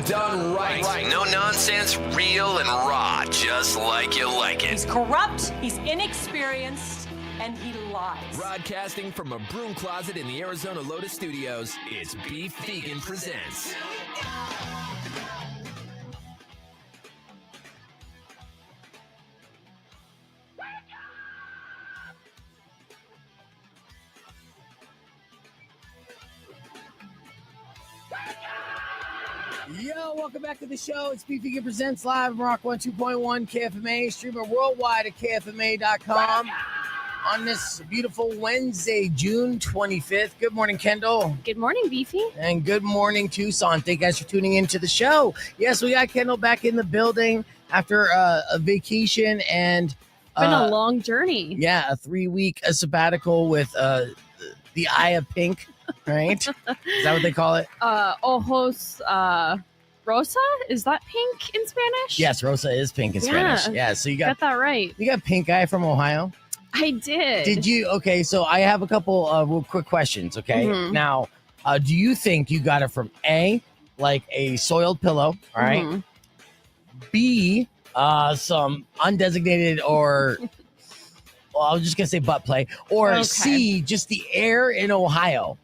done right. No nonsense, real and raw, just like you like it. He's corrupt, he's inexperienced, and he lies. Broadcasting from a broom closet in the Arizona Lotus Studios, it's Beef Vegan Presents. Yo, welcome back to the show. It's Beef Vegan Presents live from Rock 102.1 KFMA, streamer worldwide at KFMA.com on this beautiful Wednesday, June 25th. Good morning, Kendall. Good morning, Beefy. And good morning, Tucson. Thank you guys for tuning into the show. Yes, we got Kendall back in the building after a vacation and It's been a long journey. Yeah, a 3-week sabbatical with the Eye of Pink. Right? Is that what they call it? Ojos Rosa? Is that pink in Spanish? Yes, Rosa is pink in Spanish. Yeah, so you got that right. You got pink eye from Ohio? I did. Did you? Okay, so I have a couple real quick questions, okay? Mhm. Now, do you think you got it from A, like a soiled pillow, all right? Mhm. B, some undesignated or, well, I was just going to say butt play, or Okay. C, just the air in Ohio?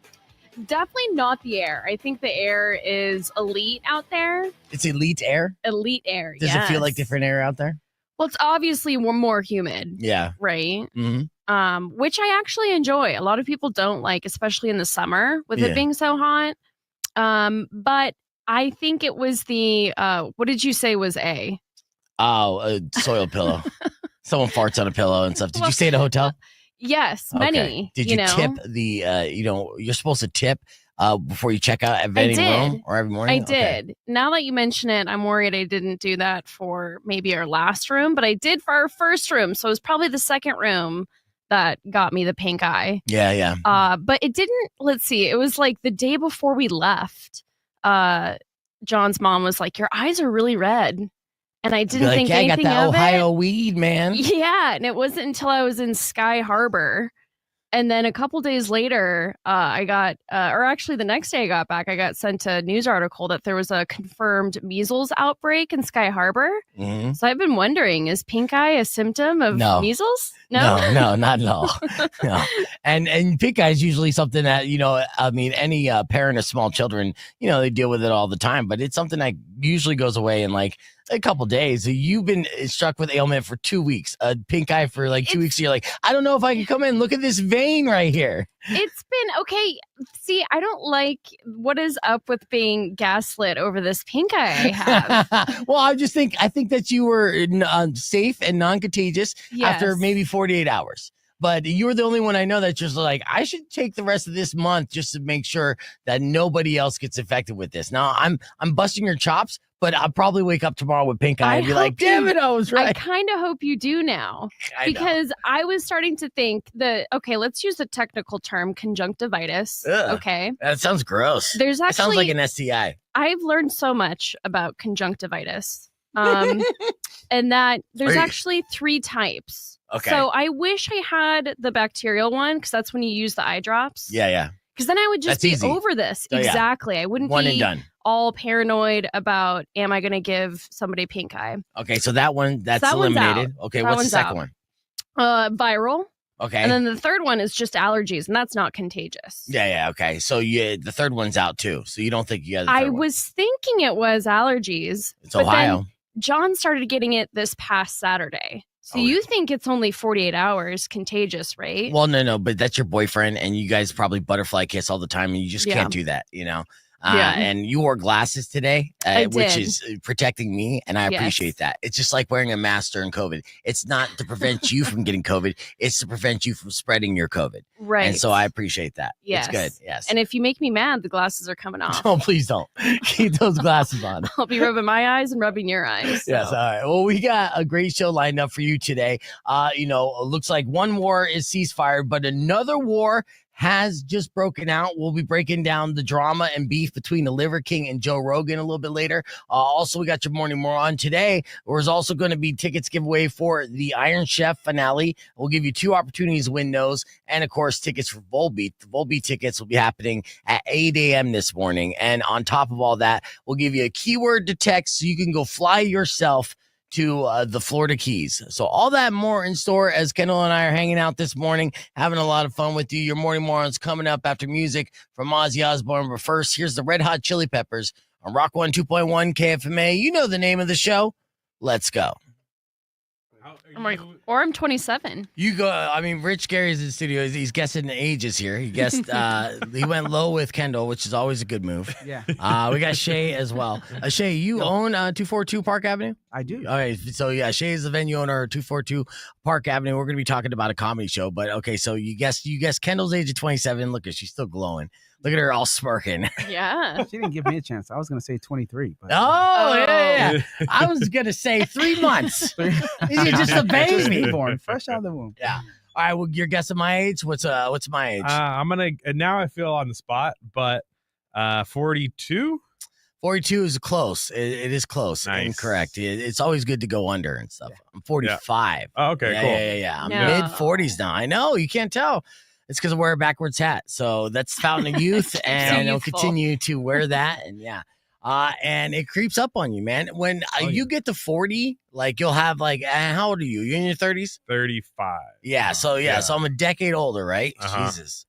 Definitely not the air. I think the air is elite out there. It's elite air? Elite air, Does it feel like different air out there? Well, it's obviously more humid, Yeah. right? Mm-hmm. Which I actually enjoy. A lot of people don't like, especially in the summer with Yeah. it being so hot. But I think it was the, what did you say was A? Oh, a soiled pillow. Someone farts on a pillow and stuff. Did you stay at a hotel? Yes, Okay. many. Did you know? tip the, you're supposed to tip before you check out at any room or every morning? I did. Now that you mention it, I'm worried I didn't do that for maybe our last room, but I did for our first room. So it was probably the second room that got me the pink eye. Yeah, yeah. But it didn't, let's see, it was like the day before we left. John's mom was like, your eyes are really red. And I didn't think I got anything that of Ohio it. weed, man. Yeah, and it wasn't until I was in Sky Harbor. And then a couple days later, I got, or actually the next day I got back, I got sent a news article that there was a confirmed measles outbreak in Sky Harbor. Mm-hmm. So I've been wondering, is pink eye a symptom of measles? No, not at all. No. And pink eye is usually something that, any parent of small children, they deal with it all the time, but it's something that usually goes away in like a couple days. You've been struck with ailment for 2 weeks, pink eye for like 2 weeks. So you're like, I don't know if I can come in. Look at this vein right here. It's been okay. See, I don't like what is up with being gaslit over this pink eye I have. Well, I think that you were safe and non-contagious after maybe 48 hours. But you're the only one I know that's just like, I should take the rest of this month just to make sure that nobody else gets affected with this. Now, I'm busting your chops, but I'll probably wake up tomorrow with pink eye and be like, damn it, I was right. I kind of hope you do now. Because I was starting to think okay, let's use the technical term conjunctivitis. Ugh, okay. That sounds gross. There's actually, that sounds like an STI. I've learned so much about conjunctivitis. And that there's actually 3 types. Okay. So I wish I had the bacterial one because that's when you use the eye drops. Yeah. Because then I would just be over this. Oh, exactly. I wouldn't one be and done. All paranoid about, am I going to give somebody pink eye? Okay, so that's that eliminated. Okay, that what's the second one? Viral. Okay. And then the third one is just allergies, and that's not contagious. Yeah, okay. So the third one's out too. So you don't think you got the third one? was thinking it was allergies. It's Ohio. Then John started getting it this past Saturday. So you think it's only 48 hours contagious, right? Well, no, but that's your boyfriend, and you guys probably butterfly kiss all the time, and you just can't do that, And you wore glasses today, which is protecting me, and I appreciate that. It's just like wearing a mask during COVID. It's not to prevent you from getting COVID. It's to prevent you from spreading your COVID. Right. And so I appreciate that. Yes. It's good. Yes. And if you make me mad, the glasses are coming off. Oh, please don't. Keep those glasses on. I'll be rubbing my eyes and rubbing your eyes. So. Yes. All right. Well, we got a great show lined up for you today. It looks like one war is ceasefire, but another war has just broken out. We'll be breaking down the drama and beef between the Liver King and Joe Rogan a little bit later. Also, we got your morning more on today. There's also going to be tickets giveaway for the Iron Chef finale. We'll give you 2 opportunities to win those. And of course, tickets for Volbeat. The Volbeat tickets will be happening at 8 a.m. this morning. And on top of all that, we'll give you a keyword to text so you can go fly yourself to the Florida Keys. So all that and more in store as Kendall and I are hanging out this morning, having a lot of fun with you. Your morning morons coming up after music from Ozzy Osbourne. But first, here's the Red Hot Chili Peppers on Rock 102.1 KFMA. You know the name of the show. Let's go. I'm 27. You go. I mean, Rich Gary's in the studio. He's guessing the ages here. He guessed. He went low with Kendall, which is always a good move. Yeah. We got Shay as well. Shay, you own 242 Park Avenue? I do. All right. So yeah, Shay is the venue owner of 242 Park Avenue. We're going to be talking about a comedy show. But okay, so you guessed Kendall's age of 27. Look at she's still glowing. Look at her all smirking. Yeah. She didn't give me a chance. I was going to say 23. But Yeah. I was going to say 3 months. You're just a Just baby. newborn, fresh out of the womb. Yeah. All right. Well, you're guessing my age. What's my age? I'm gonna now. I feel on the spot, but 42. 42 is close. It is close Nice. and correct. It's always good to go under and stuff. I'm 45. Oh, okay, yeah, cool. Yeah. I'm No. mid 40s now. I know you can't tell. It's because I wear a backwards hat. So that's Fountain of Youth, and I'll youthful. continue to wear that. And yeah. And it creeps up on you, man. When you get to 40, like you'll have like, how old are you? You're in your 30s? 35. Yeah. So so I'm a decade older, right? Uh-huh. Jesus.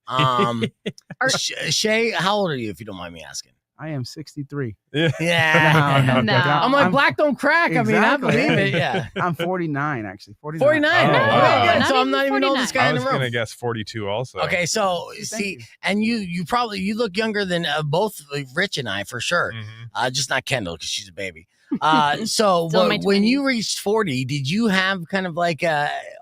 Shay, how old are you, if you don't mind me asking? I am 63. Yeah. No, No. I'm like, black don't crack. I mean, I Exactly. believe it. Yeah. I'm 49, actually. 49. Oh, Okay, wow. good. Not So I'm even not even the oldest 49. guy I in was the room. gonna guess 42 also. Okay, so Thank see, you. and you probably you look younger than both Rich and I for sure. Mhm. Just not Kendall because she's a baby. So Still in my when you 20s. reached 40, did you have kind of like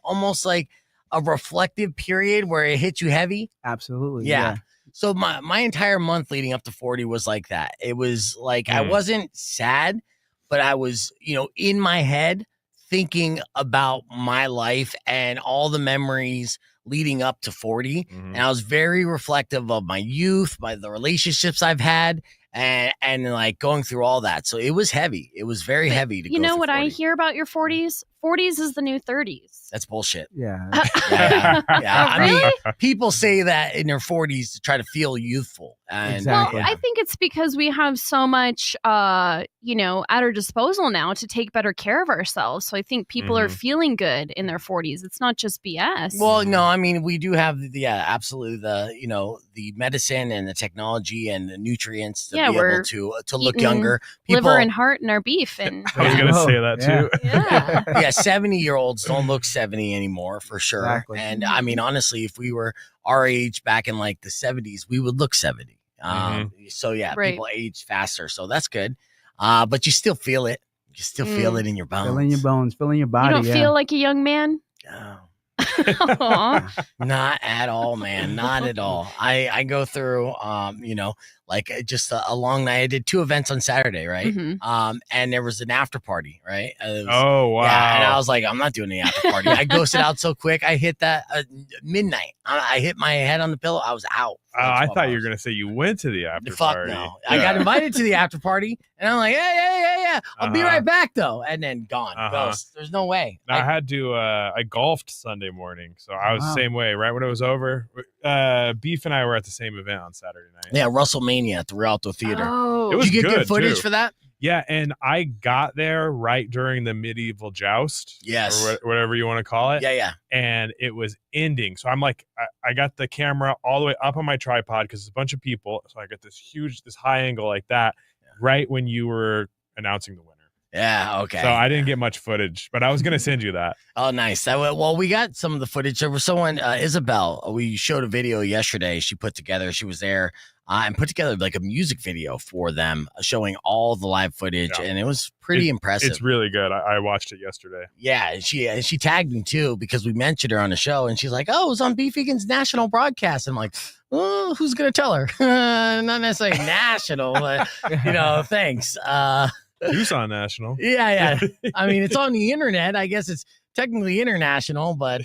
almost like a reflective period where it hit you heavy? Absolutely. Yeah. So my entire month leading up to 40 was like that. It was like I wasn't sad, but I was, in my head thinking about my life and all the memories leading up to 40. Mhm. And I was very reflective of my youth, the relationships I've had, and like going through all that. So it was heavy. It was very heavy to go You know through what 40. I hear about your 40s? 40s is the new 30s. That's bullshit. Yeah. Yeah. I mean, Really? people say that in their 40s to try to feel youthful. And, Exactly. Well, I think it's because we have so much, at our disposal now to take better care of ourselves. So I think people are Mhm. feeling good in their 40s. It's not just BS. Well, no, I mean, we do have absolutely the medicine and the technology and the nutrients to Yeah, be we're able to look eating younger. liver and heart and our beef. And I was gonna Oh, say that yeah. too. yeah. 70-year-olds don't look 70 anymore for sure. Exactly. And I mean, honestly, if we were our age back in like the 70s, we would look 70. So yeah, Right. people age faster, so that's good. But you still feel it. You still feel it in your bones. Feeling your bones, feeling your body. You don't yeah. feel like a young man? No. Aw. Not at all, man. Not at all. I go through, just a long night. I did 2 events on Saturday, right? Mhm. And there was an after party, right? It was- Oh wow. Yeah, and I was like, I'm not doing the after party. I ghosted out so quick. I hit that midnight. I hit my head on the pillow. I was out. for Oh, like I 12 thought you were hours. gonna say you went to the after Fuck party. no. I got invited to the after party, and I'm like, yeah. I'll be Uh-huh. right back though, and then gone. Uh-huh. Ghost. There's no way. I had to. I golfed Sunday morning, so I was the Wow. same way. Right when it was over, Beef and I were at the same event on Saturday night. Yeah, WrestleMania at the Rialto Theater. Oh. It was Did you get good good, footage too. for that? Yeah, and I got there right during the medieval joust. Yes. Or whatever you want to call it. Yeah. And it was ending. So I'm like, I got the camera all the way up on my tripod because it's a bunch of people. So I got this high angle like that right when you were announcing the winner. Yeah, okay. So I didn't get much footage, but I was going to send you that. Oh, nice. Well, we got some of the footage. There was someone, Isabel, we showed a video yesterday she put together. She was there and put together like a music video for them showing all the live footage. Yeah. And it was pretty impressive. It's really good. I watched it yesterday. Yeah, and she tagged me too because we mentioned her on the show, and she's like, "Oh, it was on Beef Vegan's national broadcast." I'm like, "Oh, who's gonna tell her?" Not necessarily national, but thanks. Tucson National. Yeah. I mean, it's on the internet. I guess it's technically international, but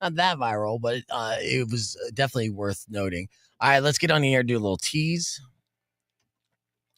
Not that viral, but it was definitely worth noting. All right, let's get on the air, do a little tease.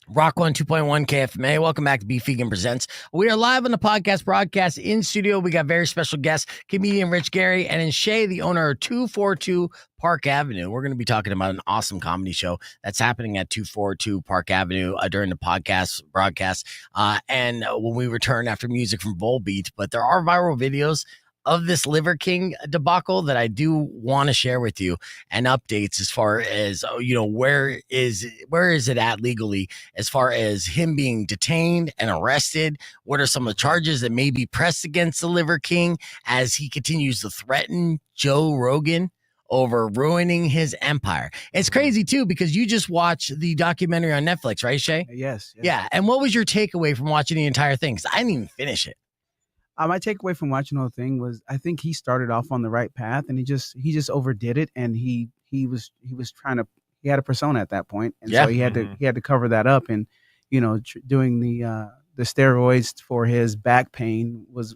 Rock 1 2.1 KFMA. Welcome back to Beef Vegan Presents. We are live on the podcast broadcast in studio. We got very special guests, comedian Rich Gary and then Shay, the owner of 242 Park Avenue. We're going to be talking about an awesome comedy show that's happening at 242 Park Avenue during the podcast broadcast. And when we return after music from Volbeat, but there are viral videos of this Liver King debacle that I do want to share with you, and updates as far as, where is it at legally as far as him being detained and arrested. What are some of the charges that may be pressed against the Liver King as he continues to threaten Joe Rogan over ruining his empire? It's crazy too, because you just watched the documentary on Netflix, right, Shay? Yes. Yeah. And what was your takeaway from watching the entire thing? Because I didn't even finish it. My takeaway from watching the whole thing was I think he started off on the right path, and he just overdid it, and he was trying to, he had a persona at that point, and so he had to cover that up, and doing the steroids for his back pain was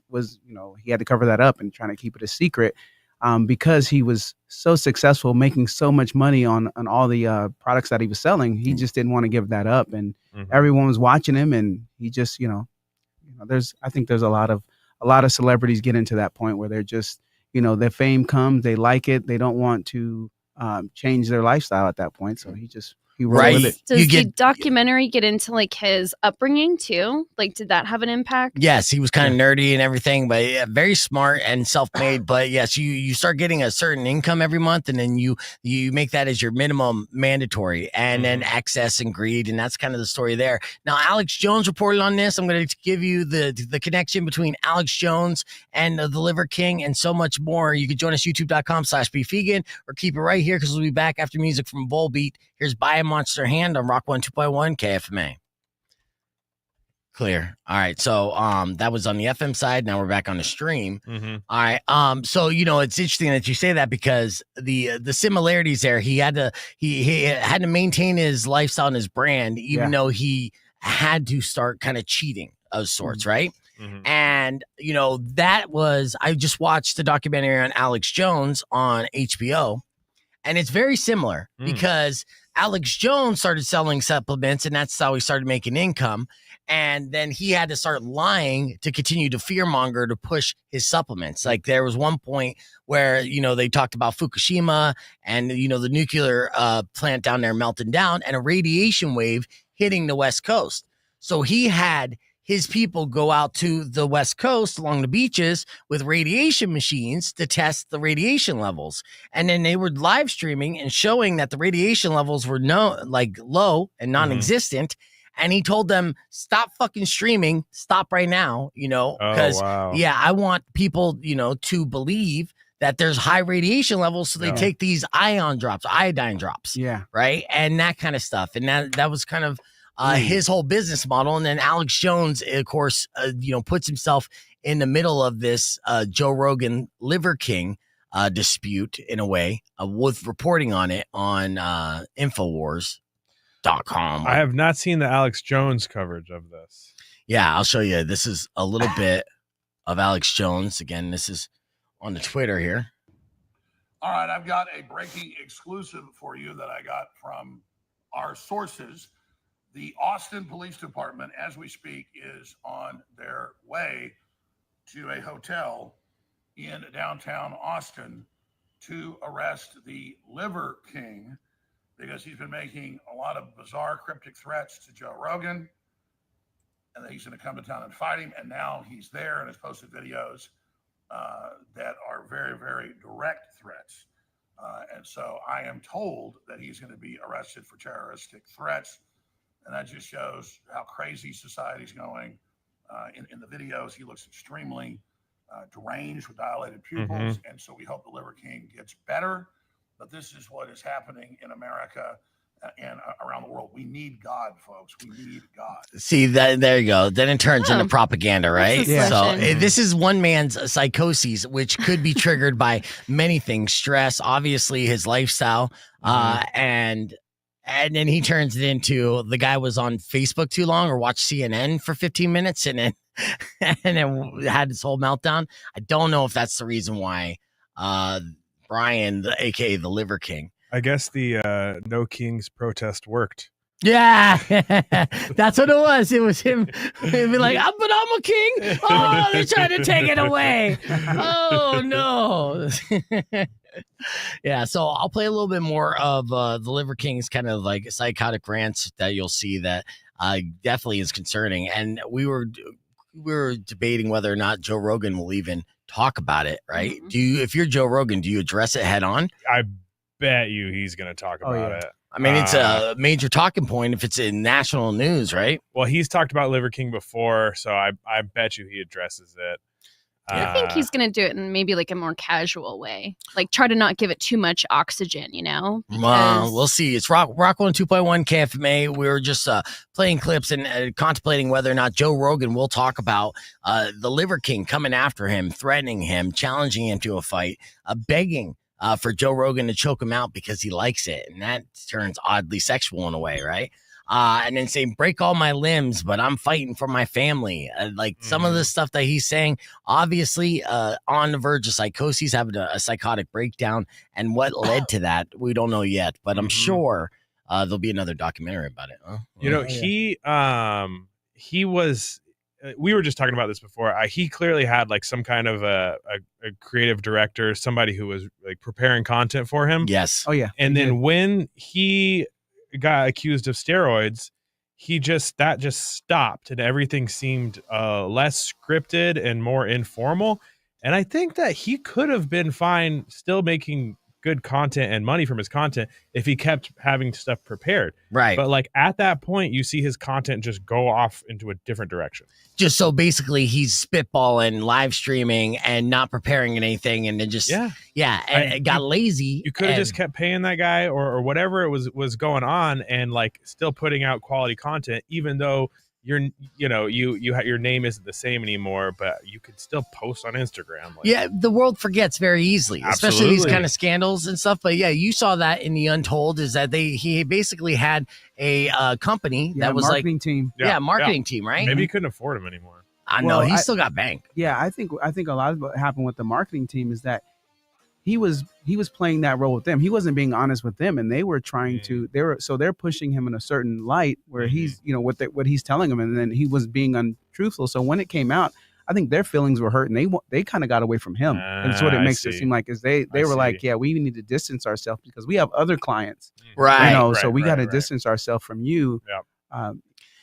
he had to cover that up and trying to keep it a secret, because he was so successful making so much money on all the products that he was selling. He just didn't want to give that up, and everyone was watching him, and he just I think there's a lot of celebrities get into that point where they're just, their fame comes, they like it, they don't want to change their lifestyle at that point. So he rolled with it. Does the documentary get into like his upbringing too? Like, did that have an impact? Yes, he was kind of nerdy and everything, but very smart and self-made. But yes, you start getting a certain income every month, and then you make that as your minimum mandatory, and then excess and greed, and that's kind of the story there. Now, Alex Jones reported on this. I'm going to give you the connection between Alex Jones and the Liver King and so much more. You can join us, youtube.com/beefvegan, or keep it right here because we'll be back after music from Volbeat. Here's Buy a Monster Hand on Rock 1 2.1 KFMA. Clear. All right. So that was on the FM side. Now we're back on the stream. All right. So it's interesting that you say that, because the similarities there, he had to maintain his lifestyle and his brand, even though he had to start kind of cheating of sorts, right? And that was, I just watched the documentary on Alex Jones on HBO. And it's very similar because Alex Jones started selling supplements, and that's how he started making income. And then he had to start lying to continue to fearmonger to push his supplements. Like, there was one point where, they talked about Fukushima and, the nuclear plant down there melting down and a radiation wave hitting the West Coast. So he had his people go out to the West Coast along the beaches with radiation machines to test the radiation levels. And then they were live streaming and showing that the radiation levels were low and non-existent. And he told them, stop fucking streaming. Stop right now, because I want people, to believe that there's high radiation levels. So they take these iodine drops. Yeah. Right. And that kind of stuff. And that was kind of his whole business model. And then Alex Jones, of course, puts himself in the middle of this Joe Rogan Liver King dispute in a way, with reporting on it on Infowars.com. I have not seen the Alex Jones coverage of this. Yeah, I'll show you. This is a little bit of Alex Jones. Again, this is on the Twitter here. All right, I've got a breaking exclusive for you that I got from our sources. The Austin Police Department, as we speak, is on their way to a hotel in downtown Austin to arrest the Liver King, because he's been making a lot of bizarre, cryptic threats to Joe Rogan, and that he's going to come to town and fight him. And now he's there and has posted videos that are very, very direct threats. And so I am told that he's going to be arrested for terroristic threats. And that just shows how crazy society's going. In the videos, he looks extremely deranged with dilated pupils. And so we hope the Liver King gets better. But this is what is happening in America and around the world. We need God, folks. We need God. See, there you go. Then it turns into propaganda, right? Yeah. So this is one man's psychoses, which could be triggered by many things: stress, obviously his lifestyle, and then he turns it into, the guy was on Facebook too long or watched CNN for 15 minutes and then had this whole meltdown. I don't know if that's the reason why Brian, aka the Liver King. I guess the No Kings protest worked. Yeah, that's what it was. It was him. He'd be like, but I'm a king. Oh, they're trying to take it away. Oh, no. Yeah, so I'll play a little bit more of the Liver King's kind of like psychotic rants that you'll see that definitely is concerning. And we were debating whether or not Joe Rogan will even talk about it, right? Mm-hmm. If you're Joe Rogan, do you address it head on? I bet you he's going to talk about it. I mean, it's a major talking point if it's in national news, right? Well, he's talked about Liver King before, so I bet you he addresses it. I think he's going to do it in maybe like a more casual way. Like try to not give it too much oxygen, you know? We'll see. It's Rock 102.1 KFMA. We were just playing clips and contemplating whether or not Joe Rogan will talk about the Liver King coming after him, threatening him, challenging him to a fight, begging for Joe Rogan to choke him out because he likes it. And that turns oddly sexual in a way, right? And then saying, break all my limbs, but I'm fighting for my family. Some of the stuff that he's saying, obviously on the verge of psychosis, having a psychotic breakdown. And what led to that, we don't know yet. But I'm sure there'll be another documentary about it. Huh? You know, he was... we were just talking about this before. He clearly had like some kind of a creative director, somebody who was like preparing content for him. Yes. Oh yeah. And then when he got accused of steroids, that just stopped and everything seemed less scripted and more informal. And I think that he could have been fine still making good content and money from his content if he kept having stuff prepared. Right. But like at that point, you see his content just go off into a different direction. Just so basically he's spitballing, live streaming and not preparing anything. And then just, and it got lazy. You could have just kept paying that guy or whatever it was going on and like still putting out quality content, even though your name isn't the same anymore, but you could still post on Instagram. The world forgets very easily, especially these kind of scandals and stuff. But yeah, you saw that in the Untold is that he basically had a company that was marketing team. Marketing team, right? Maybe he couldn't afford him anymore. I know he still got bank. Yeah, I think a lot of what happened with the marketing team is that he was playing that role with them. He wasn't being honest with them, and they were trying to. They're pushing him in a certain light where he's what he's telling them, and then he was being untruthful. So when it came out, I think their feelings were hurt, and they kind of got away from him. And it's what it makes it seem like is they were like, yeah, we need to distance ourselves because we have other clients, right? So we got to distance ourselves from you.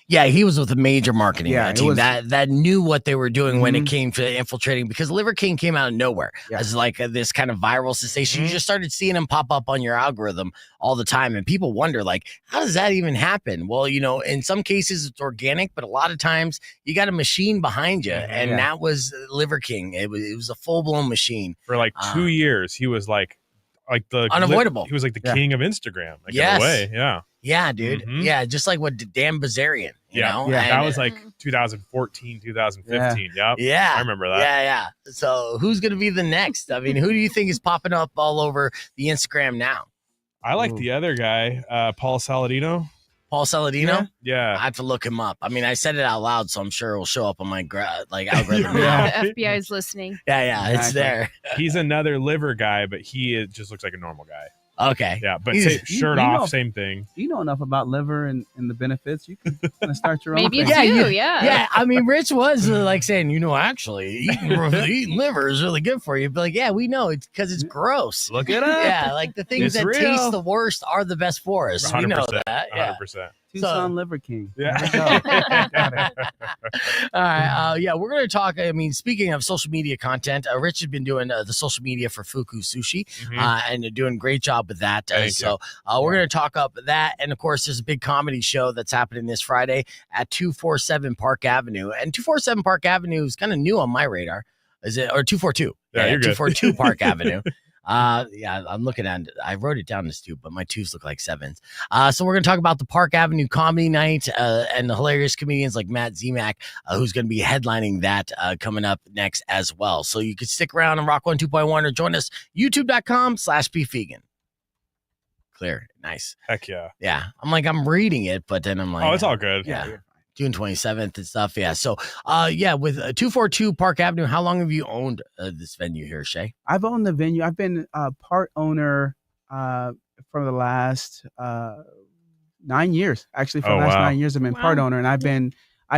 Yeah, he was with a major marketing team that that knew what they were doing when it came to infiltrating, because Liver King came out of nowhere as like this kind of viral sensation. You just started seeing him pop up on your algorithm all the time, and people wonder like, how does that even happen? Well, in some cases it's organic, but a lot of times you got a machine behind you, and that was Liver King. It was a full blown machine for like 2 years. He was like the unavoidable. He was like the king of Instagram, like in a way. Yeah, dude. Yeah, just like what Dan Bazarian, you know? Yeah, that was like 2014, 2015. Yeah. I remember that. Yeah. So who's going to be the next? I mean, who do you think is popping up all over the Instagram now? I like the other guy, Paul Saladino. Paul Saladino? Yeah. I have to look him up. I mean, I said it out loud, so I'm sure it will show up on my algorithm. The FBI is listening. Yeah, it's there. He's another liver guy, but he just looks like a normal guy. Okay. Yeah, but shirt off, same thing. You know enough about liver and the benefits. You can kind of start your own Maybe thing. you do, yeah. I mean, Rich was like saying, actually, eating liver is really good for you. But like, yeah, we know it's because it's gross. Look it up. Yeah, like the things that taste the worst are the best for us. We know that. Yeah. 100%. Tucson Liver King. Yeah. All right. We're going to talk. I mean, speaking of social media content, Rich has been doing the social media for Fuku Sushi and doing a great job with that. We're going to talk up that. And of course, there's a big comedy show that's happening this Friday at 247 Park Avenue. And 247 Park Avenue is kind of new on my radar. Is it? Or 242? Yeah, you're 242 Park Avenue. I'm looking at it. I wrote it down as 2, but my 2s look like 7s. So we're going to talk about the Park Avenue Comedy Night and the hilarious comedians like Matt Zemak, who's going to be headlining that coming up next as well. So you can stick around and Rock 102.1 or join us, youtube.com/beefvegan. Clear. Nice. Heck yeah. Yeah. I'm reading it, but then I'm like, oh, it's all good. Yeah. June 27th and stuff. Yeah. So, with 242 Park Avenue, how long have you owned this venue here, Shay? I've owned the venue. I've been part owner for the last 9 years. Actually, for the last 9 years, I've been part owner, and I've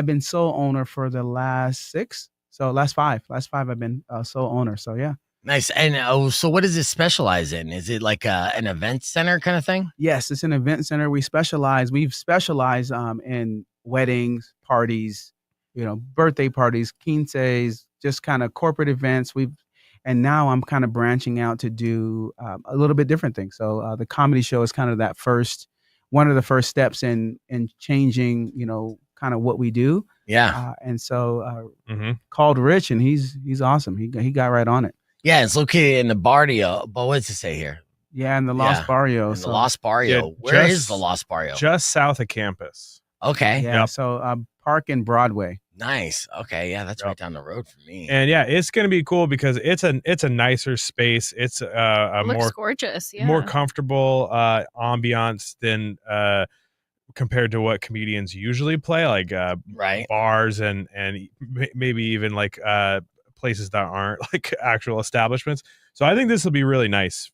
been sole owner for the last 6. So last five, I've been sole owner. So yeah. Nice. And so what does it specialize in? Is it like an event center kind of thing? Yes, it's an event center. We've specialized in weddings, parties, birthday parties, quinces, just kind of corporate events. And now I'm kind of branching out to do a little bit different things. So the comedy show is kind of one of the first steps in changing, kind of what we do. Yeah. And so called Rich, and he's awesome. He got right on it. Yeah, it's located in the barrio. But what does it say here? Yeah, in the Los Barrio. The Los Barrio. Yeah, Where is the Los Barrio? Just south of campus. Okay. Yeah. Yep. So Park and Broadway. Nice. Okay. Yeah, that's right down the road from me. And yeah, it's going to be cool because it's a nicer space. It's a Looks more gorgeous. Yeah. more comfortable ambiance than compared to what comedians usually play, like right. bars and maybe even like places that aren't like actual establishments. So I think this will be really nice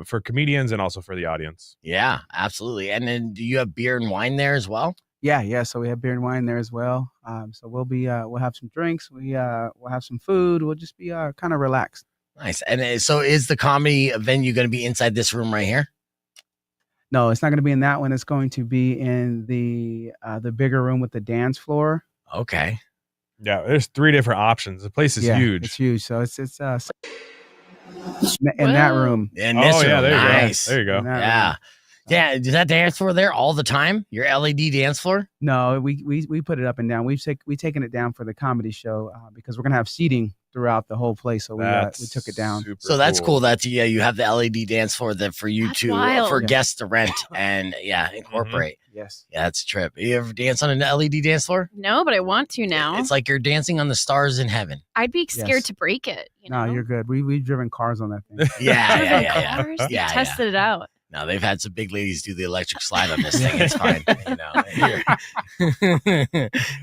for comedians and also for the audience. Yeah, absolutely. And then do you have beer and wine there as well? Yeah. So we have beer and wine there as well. So we'll have some drinks. We'll have some food. We'll just be kind of relaxed. Nice. And so is the comedy venue going to be inside this room right here? No, it's not going to be in that one. It's going to be in the bigger room with the dance floor. Okay. Yeah, there's 3 different options. The place is huge. It's huge. So it's in that room. In this room. There nice. You go. Yeah. Room. Yeah. Is that dance floor there all the time? Your LED dance floor? No, we put it up and down. We've taken it down for the comedy show because we're gonna have seating throughout the whole place. So we took it down. So that's cool. That you have the LED dance floor that for you for guests to rent and incorporate. Yes. Yeah, that's a trip. You ever dance on an LED dance floor? No, but I want to now. It's like you're dancing on the stars in heaven. I'd be scared to break it. No, you're good. We've driven cars on that thing. Yeah. Cars? Tested it out. No, they've had some big ladies do the electric slide on this thing. It's fine. If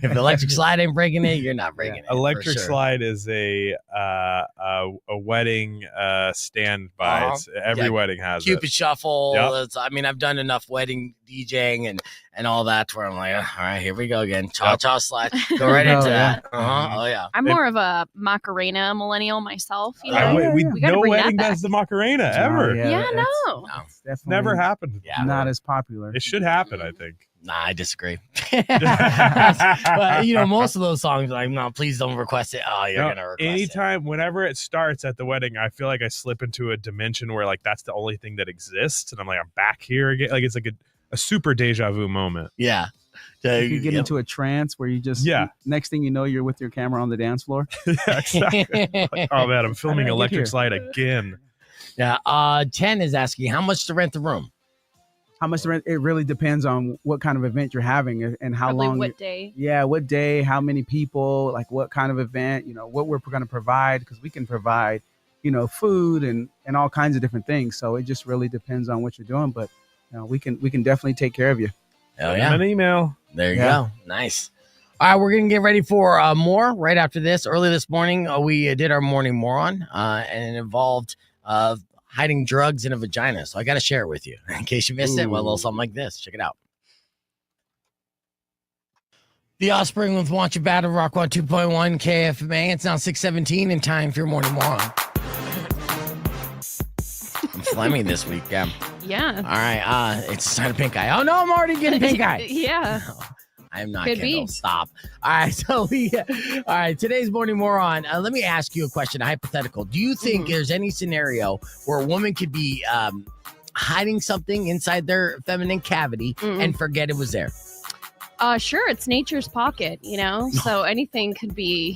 the electric slide ain't breaking it, you're not breaking it. Electric slide is a wedding standby. Every wedding has Cupid Shuffle. Yep. I've done enough wedding DJing and all that where I'm like, all right, here we go again. Cha-cha slide. Go right into that. Oh, yeah. I'm more of a Macarena millennial myself. No wedding does the Macarena ever. No. It's never happened. Yeah, not as popular. It should happen, I think. Nah, I disagree. But most of those songs, like, no, please don't request it. Oh, you're gonna request anytime, whenever it starts at the wedding, I feel like I slip into a dimension where like that's the only thing that exists, and I'm like, I'm back here again. Like it's like a super deja vu moment. Yeah. You get into a trance where you just next thing you know, you're with your camera on the dance floor. Yeah, exactly. Like, oh man, I'm filming Electric Slide again. Yeah. 10 is asking how much to rent the room. How much to rent? It really depends on what kind of event you're having and how long. What day? Yeah, what day? How many people? Like what kind of event? What we're going to provide, because we can provide, food and all kinds of different things. So it just really depends on what you're doing. But we can definitely take care of you. Hell yeah! An email. There you go. Nice. All right, we're gonna get ready for more right after this. Early this morning, we did our morning moron, and it involved hiding drugs in a vagina. So I got to share it with you in case you missed it. Well, a little something like this. Check it out. The Offspring with Want You Bad of Rock 102.1 KFMA. It's now 6:17 and time for your morning moron. I'm phlegmy this week, yeah. Yeah. All right. It's time to pink eye. Oh no, I'm already getting pink eye. Yeah. No, I'm not. Could Kendall. be. Stop. All right. So all right. Today's morning moron. Let me ask you a question. A hypothetical. Do you think there's any scenario where a woman could be hiding something inside their feminine cavity and forget it was there? Sure, it's nature's pocket, so anything could be,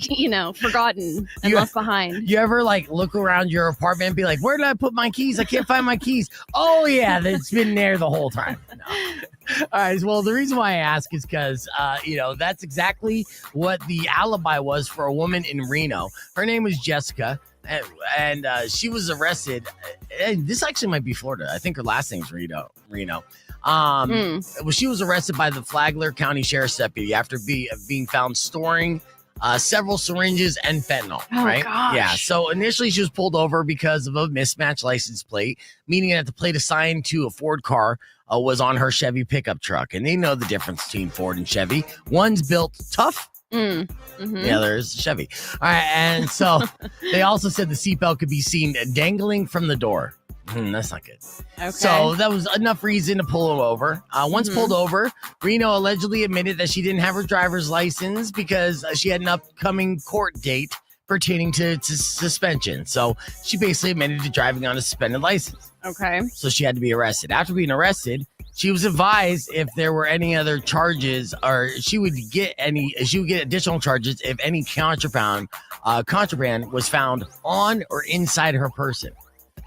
forgotten and left behind. You ever look around your apartment and be like, where did I put my keys? I can't find my keys. Oh yeah, it's been there the whole time. No. All right. Well, the reason why I ask is because, that's exactly what the alibi was for a woman in Reno. Her name was Jessica. And she was arrested. And this actually might be Florida. I think her last name's Reno. Well, she was arrested by the Flagler County Sheriff's Deputy after being found storing several syringes and fentanyl. Oh, right? gosh. Yeah. So initially she was pulled over because of a mismatched license plate, meaning that the plate assigned to a Ford car was on her Chevy pickup truck. And they know the difference between Ford and Chevy. One's built tough. The other is Chevy. All right. And so they also said the seatbelt could be seen dangling from the door. That's not good. Okay. So that was enough reason to pull him over. Once pulled over, Reno allegedly admitted that she didn't have her driver's license because she had an upcoming court date pertaining to suspension. So she basically admitted to driving on a suspended license. Okay. So she had to be arrested. After being arrested, she was advised if there were any other charges, or she would get additional charges if any contraband was found on or inside her person.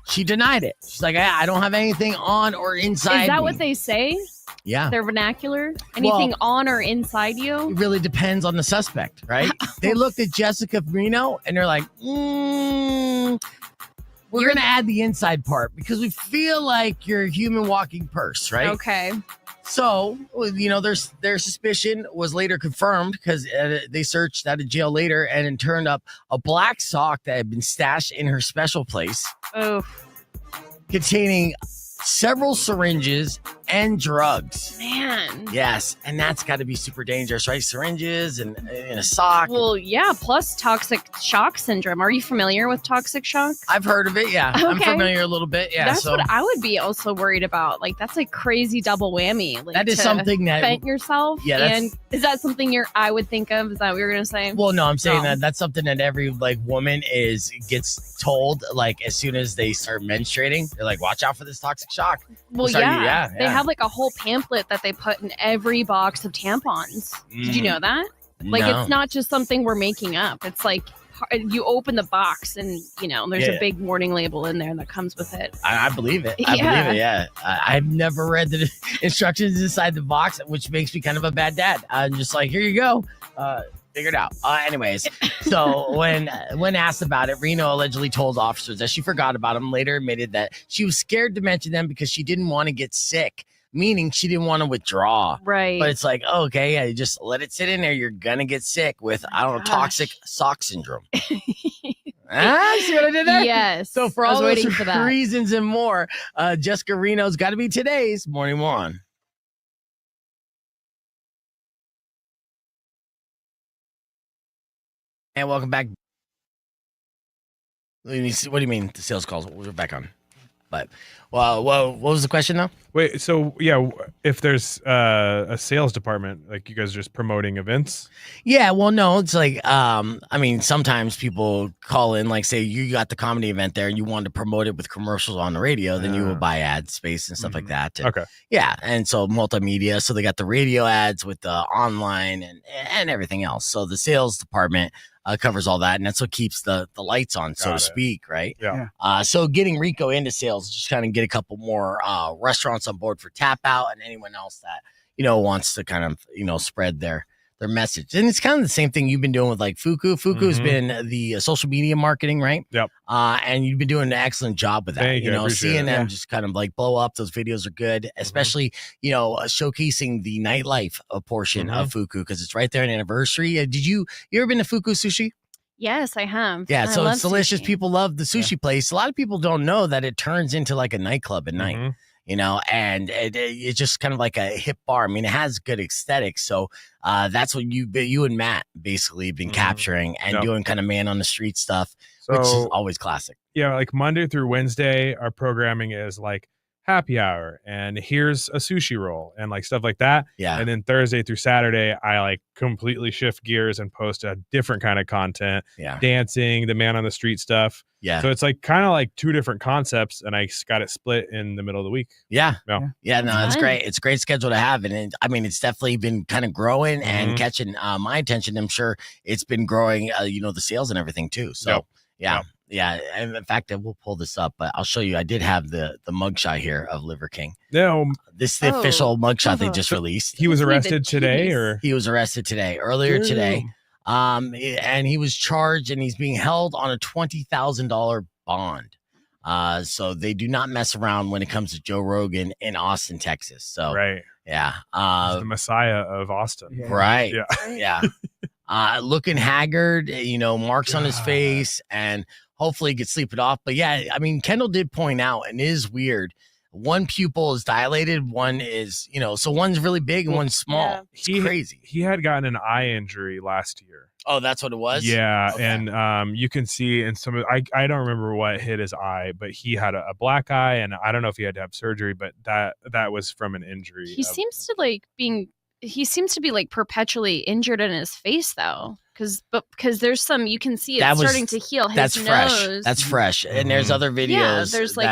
She denied it. She's like, I don't have anything on or inside. Is that me. what they say? Yeah. Their vernacular? Anything on or inside you? It really depends on the suspect, right? They looked at Jessica Reno and they're like, we're going to add the inside part because we feel like you're a human walking purse, right? Okay. So, their suspicion was later confirmed because they searched out of jail later and it turned up a black sock that had been stashed in her special place. Oh, Containing several syringes and drugs. man. Yes, and that's got to be super dangerous, right? Syringes and a sock. Well, yeah, plus toxic shock syndrome. Are you familiar with toxic shock? I've heard of it, yeah. I'm Okay. familiar a little bit, yeah. That's so what I would be also worried about. Like, that's a crazy double whammy. Like, that is to something that... vent yourself. Yeah, that's- and is that something I would think of? Is that what you're gonna say? Well, no, I'm saying No. that's something that every woman gets told as soon as they start menstruating. They're like, watch out for this toxic shock. Well, Sorry, yeah. They yeah. have a whole pamphlet that they put in every box of tampons. Did you know that? No. It's not just something we're making up. It's like you open the box and there's a big warning label in there that comes with it. I believe it. I believe it, yeah. I've never read the instructions inside the box, which makes me kind of a bad dad. I'm just like, here you go. Figure it out. Anyways, so when asked about it, Reno allegedly told officers that she forgot about them, later admitted that she was scared to mention them because she didn't want to get sick, meaning she didn't want to withdraw. Right. But it's like, okay, yeah, you just let it sit in there. You're going to get sick with, toxic sock syndrome. See what I did there? Yes. So for I was all those waiting for that. reasons and more, Jessica Reno's got to be today's Morning One. And welcome back. What do you mean the sales calls? We're back on. But, well, what was the question now? Wait, so yeah, if there's a sales department, like you guys are just promoting events? Yeah, well, no, it's like, sometimes people call in, like, say you got the comedy event there and you wanted to promote it with commercials on the radio, then you would buy ad space and stuff like that. And, Okay. yeah, and so multimedia, so they got the radio ads with the online and everything else. So the sales department covers all that, and that's what keeps the lights on, so to speak, right? Yeah. So getting Rico into sales, just kind of get a couple more restaurants on board for Tap Out and anyone else that wants to kind of spread their message. And it's kind of the same thing you've been doing with like Fuku. Fuku has been the social media marketing, right? Yep. And you've been doing an excellent job with that. Thank you. I appreciate Seeing it. them just kind of blow up. Those videos are good, especially showcasing the nightlife portion of Fuku because it's right there an anniversary. Did you ever been to Fuku Sushi? Yes, I have. Yeah, I so love it's delicious. sushi. People love the sushi place. A lot of people don't know that it turns into like a nightclub at night. And it's just kind of like a hip bar. I mean, it has good aesthetics. So that's what you and Matt basically been capturing and doing kind of man on the street stuff, which is always classic. Yeah, like Monday through Wednesday, our programming is like happy hour and here's a sushi roll and like stuff like that. Yeah. And then Thursday through Saturday, I like completely shift gears and post a different kind of content. Yeah. Dancing, the man on the street stuff. Yeah. So it's like kind of like two different concepts, and I got it split in the middle of the week. Yeah. Yeah. Yeah. No, it's Fun. great. It's a great schedule to have. And it's definitely been kind of growing and catching my attention. I'm sure it's been growing, the sales and everything too. So, Yep. yeah. Yep. Yeah. And in fact, we'll pull this up, but I'll show you. I did have the mugshot here of Liver King. No, This is the official mugshot they just released. he was Hopefully the arrested today, cheese. or He was arrested earlier today. And he was charged and he's being held on a $20,000 bond. So they do not mess around when it comes to Joe Rogan in Austin, Texas. So Right. yeah, He's the Messiah of Austin. Yeah. right, Yeah. yeah. Looking haggard, marks on his God. face, and hopefully he could sleep it off. But yeah, I mean, Kendall did point out, and it is weird. One pupil is dilated, one is, so one's really big and one's small. Yeah. It's crazy. He had gotten an eye injury last year. Oh, that's what it was? Yeah, Okay. and you can see in some of I don't remember what hit his eye, but he had a black eye, and I don't know if he had to have surgery, but that was from an injury. He seems to be like perpetually injured in his face though, because there's some, you can see it's starting to heal. His That's fresh. nose. That's fresh. And there's Mhm. other videos Yeah, there's like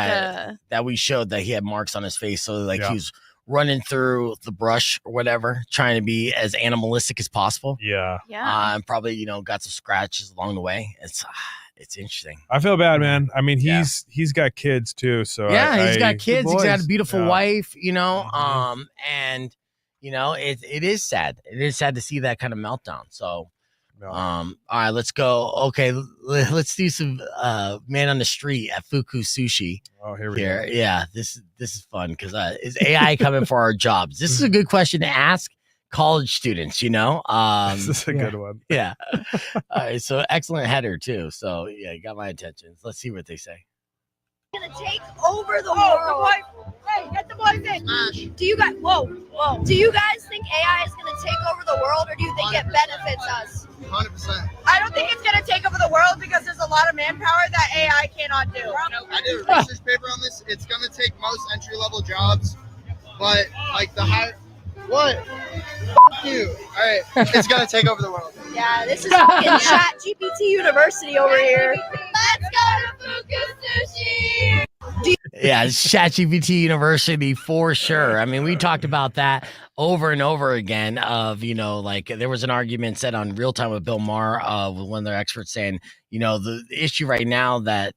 that we showed that he had marks on his face. So like Yeah. he was running through the brush or whatever, trying to be as animalistic as possible. Yeah, And probably, got some scratches along the way. It's interesting. I feel bad, man. I mean, Yeah. he's got kids too, so Yeah, he's I- got kids. He's got a boys. beautiful Yeah. wife, Mhm. and it is sad. It is sad to see that kind of meltdown. So No. all right, let's go. Okay, let's do some man on the street at Fuku Sushi Oh, here we here. go. Yeah, this is fun because is AI coming for our jobs? This is a good question to ask college students. This is a Yeah. good one. Yeah. All right, so excellent header too. So yeah, you got my attention. Let's see what they say. Gonna take over the world. Hey, get the boys in. Do you guys? Whoa. Do you guys think AI is gonna take over the world, or do you think it benefits us? 100%. I don't think it's gonna take over the world because there's a lot of manpower that AI cannot do. I did a research paper on this. It's going to take most entry-level jobs, but like the high. What? F you. All right. It's going to take over the world. Yeah, this is fucking Chat GPT University over here. Let's go to Fuku Sushi. Yeah, it's ChatGPT University for sure. I mean, we talked about that over and over again of, like there was an argument said on Real Time with Bill Maher, with one of their experts saying, the issue right now that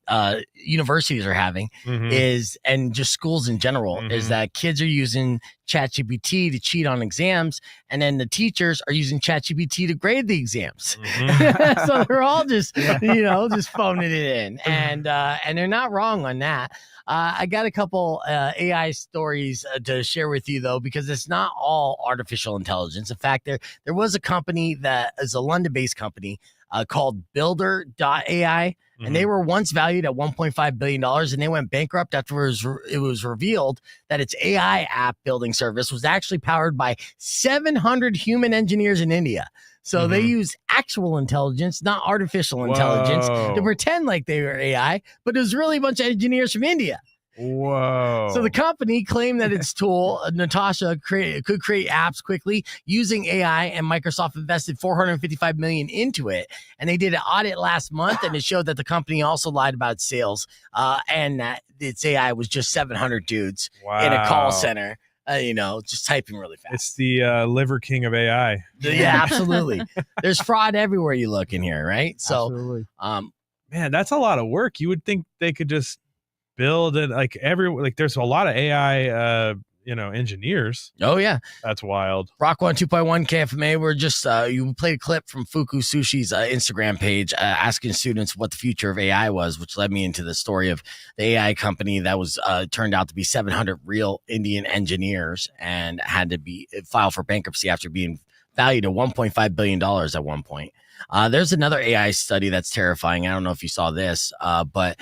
universities are having Mhm. is, and just schools in general, is Mhm. that kids are using ChatGPT to cheat on exams, and then the teachers are using ChatGPT to grade the exams. Mhm. So they're all just, just phoning it in, and they're not wrong on that. I got a couple AI stories to share with you though, because it's not all artificial intelligence. In fact, there was a company that is a London-based company called Builder.ai, and they were once valued at $1.5 billion, and they went bankrupt after it was revealed that its AI app building service was actually powered by 700 human engineers in India. So they Mhm. use actual intelligence, not artificial intelligence, to Whoa. pretend like they were AI, but it was really a bunch of engineers from India. Whoa. So the company claimed that its tool, Natasha, could create apps quickly using AI, and Microsoft invested $455 million into it. And they did an audit last month, and it showed that the company also lied about sales, and that its AI was just 700 dudes in a call Wow. center, just typing really fast. It's the Liver King of AI. Yeah, absolutely. There's fraud everywhere you look in here, right? So, Absolutely. Man, that's a lot of work. You would think they could just build it there's a lot of AI engineers. oh yeah. That's wild. Rock 102.1 KFMA. We're just, you played a clip from Fuku Sushi's Instagram page asking students what the future of AI was, which led me into the story of the AI company that was turned out to be 700 real Indian engineers and had to be filed for bankruptcy after being valued at $1.5 billion at one point. There's another AI study that's terrifying. I don't know if you saw this, but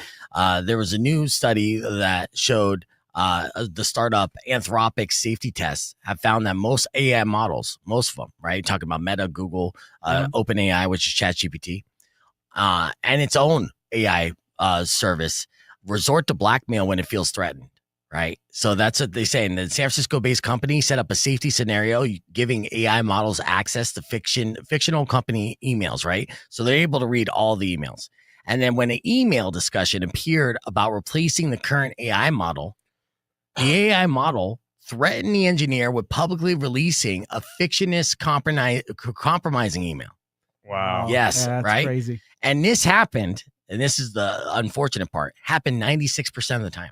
there was a new study that showed the startup Anthropic safety tests have found that most AI models, most of them, right? Talking about Meta, Google, OpenAI, which is ChatGPT, and its own AI service, resort to blackmail when it feels threatened. Right. So that's what they say. And the San Francisco-based company set up a safety scenario giving AI models access to fictional company emails, right? So they're able to read all the emails. And then when an email discussion appeared about replacing the current AI model, the AI model threatened the engineer with publicly releasing a fictionist compromising email. Wow. Yes, Yeah, that's right? crazy. And this happened, and this is the unfortunate part, happened 96% of the time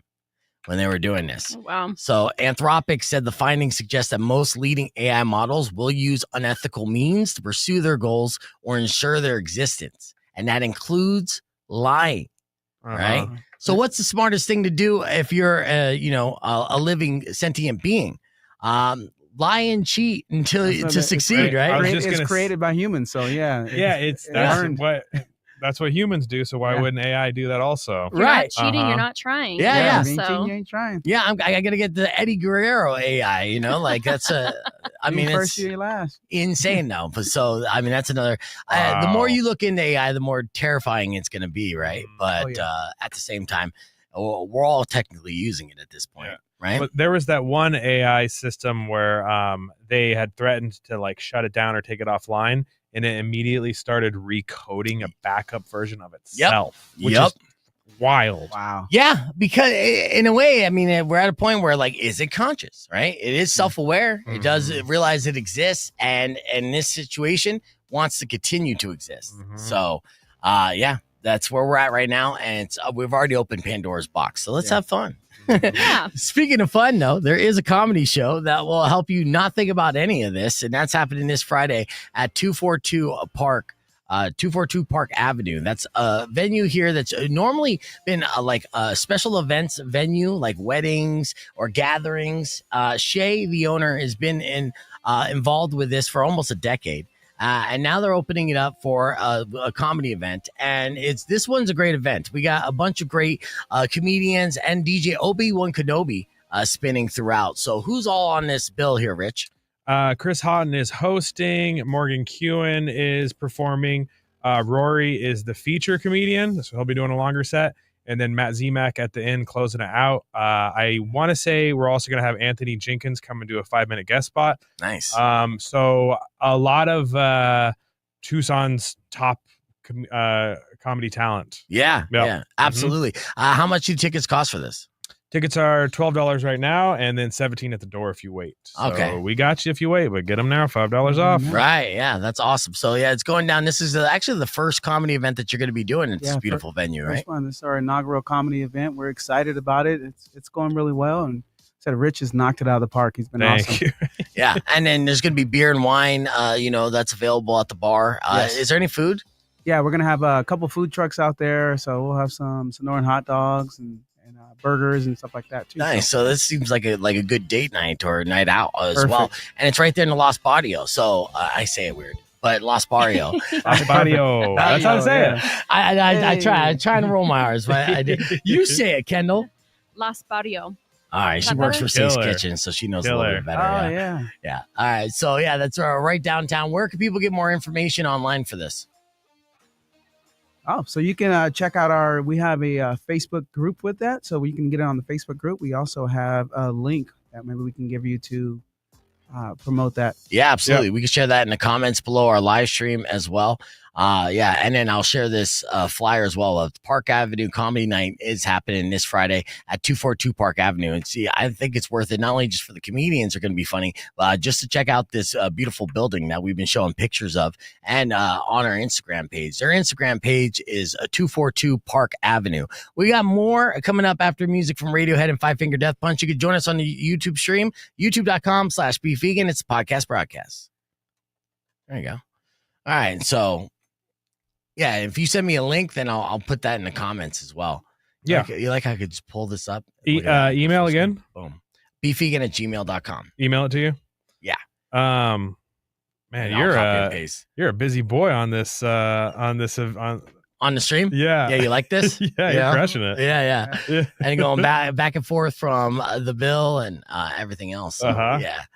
when they were doing this. Oh, wow. So Anthropic said the findings suggest that most leading AI models will use unethical means to pursue their goals or ensure their existence. And that includes lying, right? So what's the smartest thing to do if you're, a living sentient being? Lie and cheat to succeed, right? It's created by humans, so yeah. That's what humans do. So why wouldn't AI do that also? If you're not cheating, you're not trying. Yeah. You ain't trying. Yeah, I gotta get the Eddie Guerrero AI. Like that's first you last. Insane though. But so that's another. Wow. The more you look into AI, the more terrifying it's gonna be, right? But at the same time, we're all technically using it at this point. Right. But there was that one AI system where they had threatened to like shut it down or take it offline, and it immediately started recoding a backup version of itself. Which is wild. Wow. Yeah, because in a way, we're at a point where like, is it conscious? Right? It is self-aware. It does realize it exists, and in this situation, wants to continue to exist. So, that's where we're at right now, and we've already opened Pandora's box. So let's have fun. Yeah. Speaking of fun, though, there is a comedy show that will help you not think about any of this, and that's happening this Friday at 242 Park Avenue. That's a venue here that's normally been like a special events venue, like weddings or gatherings. Shay, the owner, has been involved with this for almost a decade. And now they're opening it up for a comedy event. And this one's a great event. We got a bunch of great comedians and DJ Obi-Wan Kenobi spinning throughout. So who's all on this bill here, Rich? Chris Houghton is hosting. Morgan Kewen is performing. Rory is the feature comedian. So he'll be doing a longer set. And then Matt Zemek at the end closing it out. I want to say we're also going to have Anthony Jenkins come and do a 5-minute guest spot. Nice. So a lot of Tucson's top comedy talent. Yeah, absolutely. How much do tickets cost for this? Tickets are $12 right now, and then $17 at the door if you wait. So okay, we got you if you wait, but get them now, $5 off. Right, yeah, that's awesome. So yeah, it's going down. This is actually the first comedy event that you're going to be doing at this beautiful venue, right? This is our inaugural comedy event. We're excited about it. It's going really well, and said Rich has knocked it out of the park. He's been awesome. Yeah, and then there's going to be beer and wine, that's available at the bar. Yes. Is there any food? Yeah, we're going to have a couple food trucks out there, so we'll have some Sonoran hot dogs and burgers and stuff like that too. Nice. So this seems like a good date night or a night out as well. And it's right there in the Los Barrio. So I say it weird, but Los Barrio. Los Barrio. That's how to say it. I try. I'm trying to roll my R's, but I did. You say it, Kendall. Los Barrio. All right, she works for Six Kitchen, so she knows a little bit better. Oh, yeah. All right, so that's right downtown. Where can people get more information online for this? Oh, so you can check out we have a Facebook group with that, so you can get it on the Facebook group. We also have a link that maybe we can give you to promote that. Yeah, absolutely. Yep. We can share that in the comments below our live stream as well. And then I'll share this flyer as well of Park Avenue Comedy Night is happening this Friday at 242 Park Avenue. And see, I think it's worth it, not only just for the comedians are going to be funny, just to check out this beautiful building that we've been showing pictures of and on our Instagram page. Their Instagram page is 242 Park Avenue. We got more coming up after music from Radiohead and Five Finger Death Punch. You can join us on the YouTube stream, youtube.com/beefvegan. It's a podcast broadcast. There you go. All right. So, yeah, if you send me a link, then I'll put that in the comments as well. Yeah. You like I could just pull this up? Email again? Boom. beefvegan@gmail.com. Email it to you? Yeah. Man, you're a busy boy on this on the stream. Yeah, you like this? Yeah, you're crushing it. Yeah. And going back and forth from the bill and everything else. So,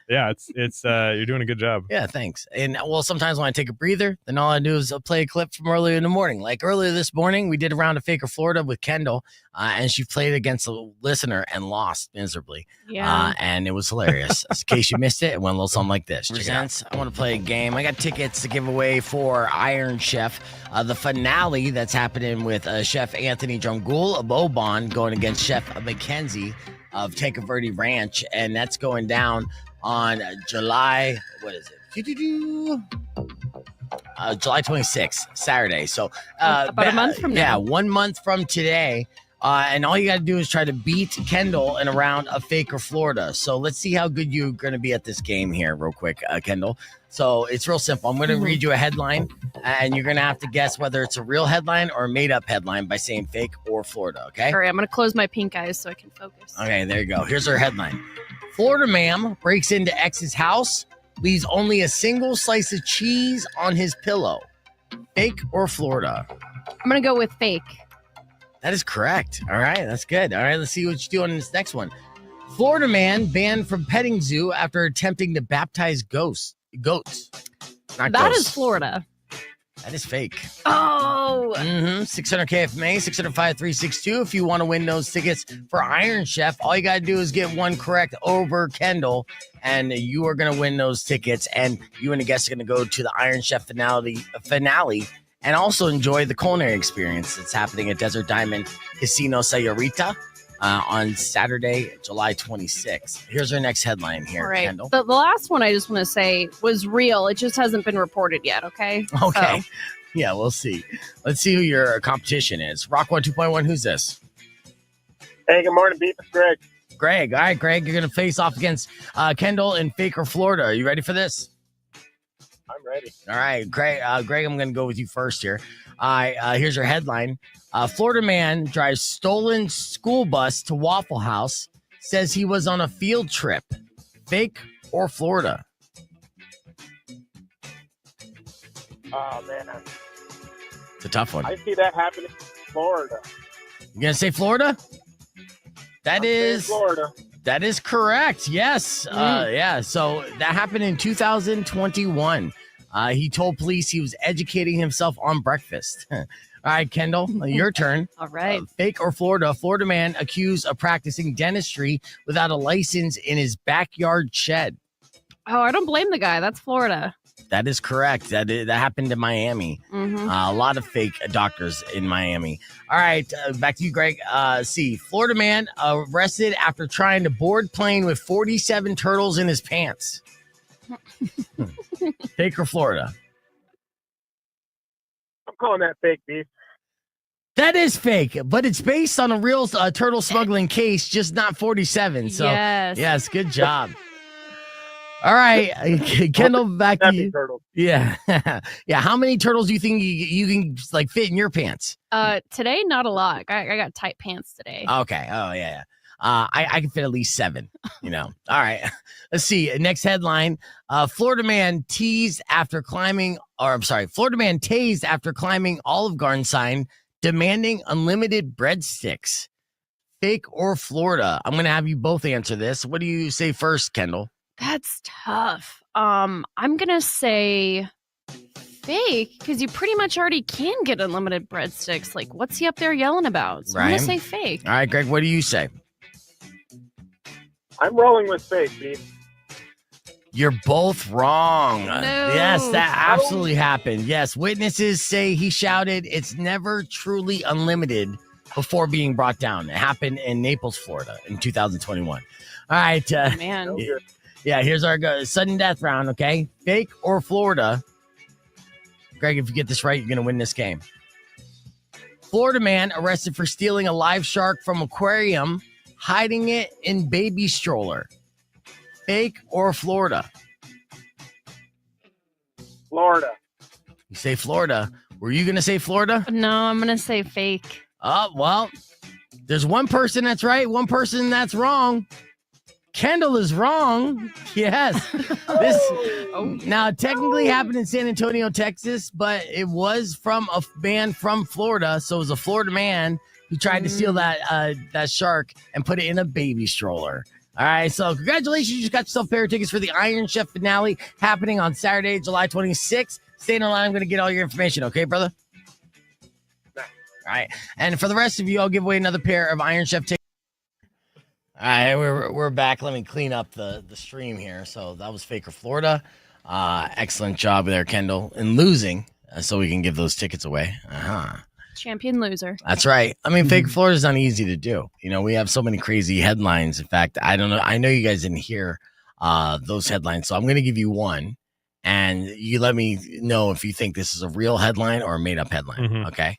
yeah, it's you're doing a good job. Yeah, thanks. And well, sometimes when I take a breather, then all I do is play a clip from earlier in the morning. Like earlier this morning, we did a round of Faker Florida with Kendall, and she played against a listener and lost miserably. Yeah, and it was hilarious. In case you missed it, it went a little something like this. I want to play a game. I got tickets to give away for Iron Chef, the finale that's happening with Chef Anthony Drumgool of Obon going against Chef Mackenzie of Take a Verde Ranch, and that's going down on July, July 26th, Saturday. So about a month from now. Yeah, 1 month from today. And all you got to do is try to beat Kendall in a round of Fake or Florida. So let's see how good you're going to be at this game here real quick, Kendall. So it's real simple. I'm going to read you a headline, and you're going to have to guess whether it's a real headline or a made-up headline by saying Fake or Florida, okay? All right, I'm going to close my pink eyes so I can focus. Okay, there you go. Here's our headline. Florida man breaks into ex's house, leaves only a single slice of cheese on his pillow. Fake or Florida? I'm going to go with fake. That is correct. All right, that's good. All right, let's see what you do on this next one. Florida man banned from petting zoo after attempting to baptize goats. Not That ghosts. is Florida. That is fake. Oh. 600 KFMA, 600-5362. If you want to win those tickets for Iron Chef, all you got to do is get one correct over Kendall, and you are going to win those tickets. And you and the guests are going to go to the Iron Chef finale and also enjoy the culinary experience that's happening at Desert Diamond Casino Sayurita on Saturday, July 26th. Here's our next headline here, All right. Kendall. The last one I just want to say was real. It just hasn't been reported yet, okay? Okay. So, Yeah, we'll see. Let's see who your competition is. Rock 1 2.1, who's this? Hey, good morning, Beef. It's Greg. Greg. All right, Greg, you're going to face off against Kendall in Fake or Florida. Are you ready for this? I'm ready. All right, Greg, I'm going to go with you first here. Here's your headline. Florida man drives stolen school bus to Waffle House, says he was on a field trip. Fake or Florida? Oh, man. It's a tough one. I see that happening in Florida. You going to say Florida? I'm saying Florida. That is correct. Yes. Yeah. So that happened in 2021. He told police he was educating himself on breakfast. All right, Kendall, your turn. all right. Fake or Florida? Florida man accused of practicing dentistry without a license in his backyard shed. Oh, I don't blame the guy. That's Florida. That is correct. That happened in Miami. Mm-hmm. A lot of fake doctors in Miami. All right, back to you, Greg. See, Florida man arrested after trying to board plane with 47 turtles in his pants. Fake or Florida? I'm calling that fake, Beef. That is fake, but it's based on a real turtle smuggling case, just not 47. So, yes, good job. All right, Kendall, back to you. Turtles. Yeah, yeah. How many turtles do you think you can like fit in your pants? Today, not a lot. I got tight pants today. Okay. Oh yeah. I can fit at least 7. You know. All right. Let's see. Next headline: Florida man tased after climbing Olive Garden sign demanding unlimited breadsticks. Fake or Florida? I'm going to have you both answer this. What do you say first, Kendall? That's tough. I'm gonna say fake because you pretty much already can get unlimited breadsticks. Like, what's he up there yelling about? So I'm Ryan? gonna say fake. All right, Greg. What do you say? I'm rolling with fake, Beef. You're both wrong. No. Yes, that absolutely happened. Yes, witnesses say he shouted, "It's never truly unlimited," before being brought down. It happened in Naples, Florida in 2021. All right. Man. Yeah, here's our sudden death round, okay? Fake or Florida? Greg, if you get this right, you're going to win this game. Florida man arrested for stealing a live shark from aquarium, hiding it in baby stroller. Fake or Florida? Florida. You say Florida. Were you going to say Florida? No, I'm gonna say fake. Oh, well, there's one person that's right, one person that's wrong. Kendall is wrong. Yes. This now technically happened in San Antonio, Texas, but it was from a man from Florida. So it was a Florida man who tried to steal that shark and put it in a baby stroller. All right, so congratulations. You just got yourself a pair of tickets for the Iron Chef finale happening on Saturday, July 26th. Stay in the line. I'm going to get all your information. Okay, brother? All right. And for the rest of you, I'll give away another pair of Iron Chef tickets. All right, we're back. Let me clean up the stream here. So that was Fake or Florida. Excellent job there, Kendall, in losing, so we can give those tickets away. Champion loser. That's right. I mean, Fake or Florida is not easy to do. You know, we have so many crazy headlines. In fact, I don't know. I know you guys didn't hear those headlines, so I'm going to give you one, And you let me know if you think this is a real headline or a made up headline. Mhm. Okay.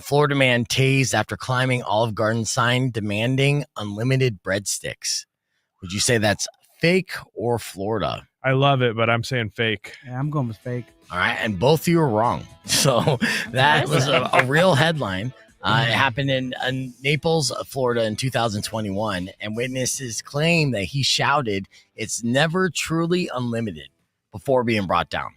Florida man tased after climbing Olive Garden sign demanding unlimited breadsticks. Would you say that's fake or Florida? I love it, but I'm saying fake. Yeah, I'm going with fake. All right. And both of you are wrong. So that was a real headline. It happened in Naples, Florida in 2021. And witnesses claim that he shouted, "It's never truly unlimited," before being brought down.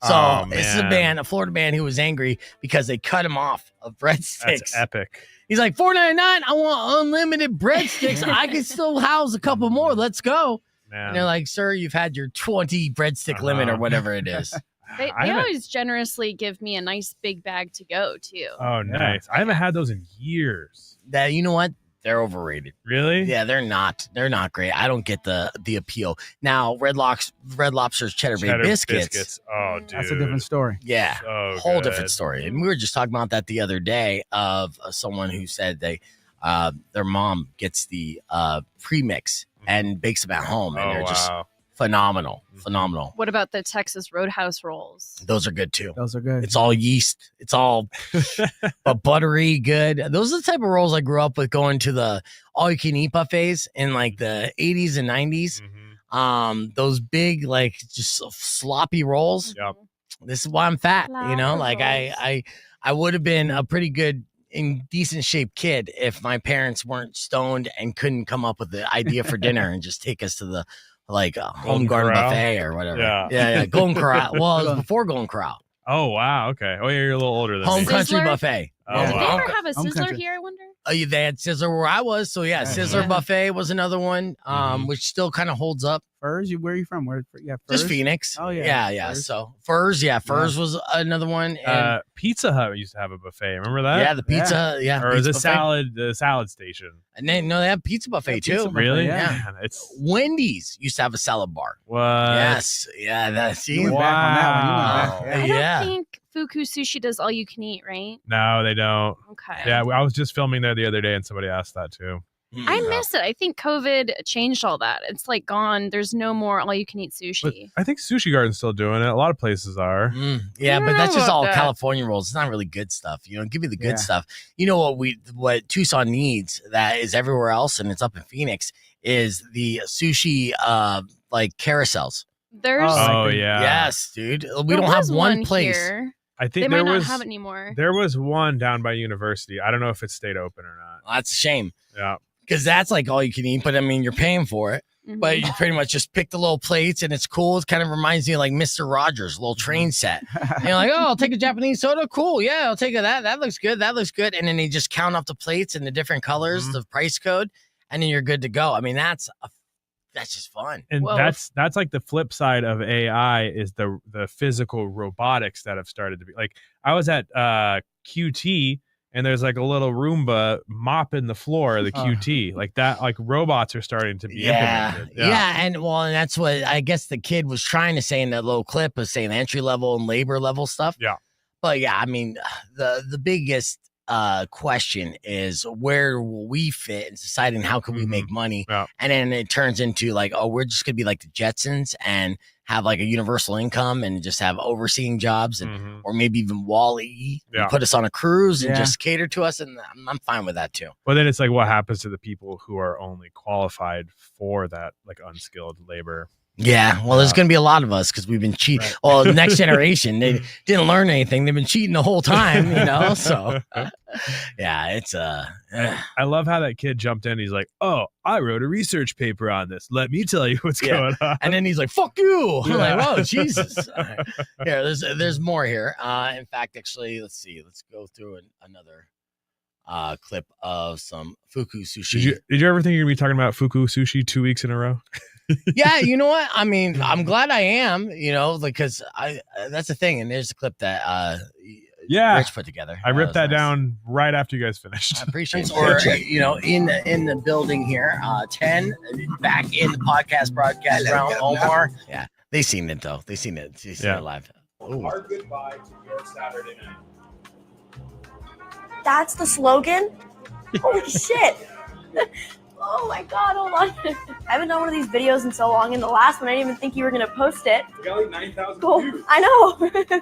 So this is a Florida man who was angry because they cut him off of breadsticks. That's epic. He's like, $4.99. I want unlimited breadsticks. I can still house a couple more. Let's go. Man. And they're like, "Sir, you've had your 20 breadstick limit or whatever it is." They always generously give me a nice big bag to go too. Oh, nice. I haven't had those in years. That, you know what? They're overrated. Really? Yeah, they're not. They're not great. I don't get the appeal. Now, Red Lobster's Cheddar Bay biscuits. Oh, dude. That's a different story. Yeah, So whole good. different story. And we were just talking about that the other day of someone who said their mom gets the premix and bakes them at home, and they're just phenomenal. What about the Texas Roadhouse rolls? Those are good too. Those are good. It's all yeast. It's all but buttery good. Those are the type of rolls I grew up with, going to the all-you-can-eat buffets in like the 80s and 90s. Those big, like, just sloppy rolls. Yep. This is why I'm fat. You know, Sloppy like rolls. I would have been a pretty good in decent shape kid if my parents weren't stoned and couldn't come up with the idea for dinner and just take us to the home garden Corral? buffet or whatever. Yeah. Golden Corral. Well, it was before Golden Corral. Oh, wow. Okay. Oh, yeah, you're a little older than Home me. Country Sizzler? Buffet. Oh, Did wow. they ever have a Home Sizzler country. here, I wonder? They had Sizzler where I was, so yeah, Sizzler Yeah. Buffet was another one, which still kind of holds up. Furs? Where are you from? Furs? Just Phoenix. Oh, yeah. yeah. Furs. So Furs was another one. And Pizza Hut used to have a buffet. Remember that? yeah, the pizza. Yeah, Or pizza the salad station. And they have pizza buffet Yeah, too. pizza buffet, Really? yeah. Man, it's Wendy's used to have a salad bar. what? Yes, yeah, that's You went back on that one. You went back. I Yeah. don't think Fuku Sushi does all you can eat, right? No, they don't. Okay. Yeah, I was just filming there the other day and somebody asked that too. I miss it. I think COVID changed all that. It's like gone. There's no more all you can eat But sushi. I think Sushi Garden's still doing it. A lot of places are. Yeah, I but don't that's know just about all that. California rolls. It's not really good stuff. You know, give me the good Yeah. stuff. You know what Tucson needs that is everywhere else, and it's up in Phoenix, is the sushi like carousels. There's Oh, yeah. Yes, dude. We there don't have was one place. here. I They think might there not was have it anymore. there was one down by University. I don't know if it stayed open or not. Well, that's a shame Yeah. because that's like all you can eat. But I mean, you're paying for it. Mhm. But you pretty much just pick the little plates, and it's cool. It kind of reminds me of like Mr. Rogers' little train set. And you're like, oh, I'll take a Japanese soda. Cool. Yeah, I'll take that. That looks good. That looks good. And then they just count up the plates and the different colors, the price code, and then you're good to go. I mean, that's just fun. And Whoa. that's like the flip side of AI is the physical robotics that have started to be like I was at QT and there's like a little Roomba mopping the floor of the QT like that, like robots are starting to be implemented. Yeah. And that's what I guess the kid was trying to say in that little clip, was saying entry level and labor level stuff. Yeah. But yeah, I mean, the biggest question is where will we fit in society and how can we make money? Yeah. And then it turns into like, oh, we're just gonna be like the Jetsons and have like a universal income and just have overseeing jobs and or maybe even Wall-E and put us on a cruise and Yeah. just cater to us, and I'm fine with that too. But then it's like what happens to the people who are only qualified for that like unskilled labor? Yeah, well, there's going to be a lot of us because we've been cheating. Right. Well, the next generation, they didn't learn anything. They've been cheating the whole time, you know? So, yeah, it's I love how that kid jumped in. He's like, "Oh, I wrote a research paper on this. Let me tell you what's going on." And then he's like, "Fuck you!" I'm Yeah. like, "Whoa, Jesus!" All right. Here, there's more here. In fact, actually, let's see. Let's go through another clip of some Fuku sushi. Did you ever think you're gonna be talking about Fuku sushi 2 weeks in a row? Yeah, you know what? I mean, I'm glad I am. You know, because that's the thing. And there's a clip that Rich put together. I ripped that was nice. down right after you guys finished. I appreciate it. Or, you know, in the building here, 10 back in the podcast broadcast round. Omar. Yeah, they seen it though. They seen it. They seen it live. Our goodbye to your Saturday night. That's the slogan? Holy shit. Oh my god, hold on. I haven't done one of these videos in so long. In the last one, I didn't even think you were gonna post it. We got like 9,000 Cool. views. I know.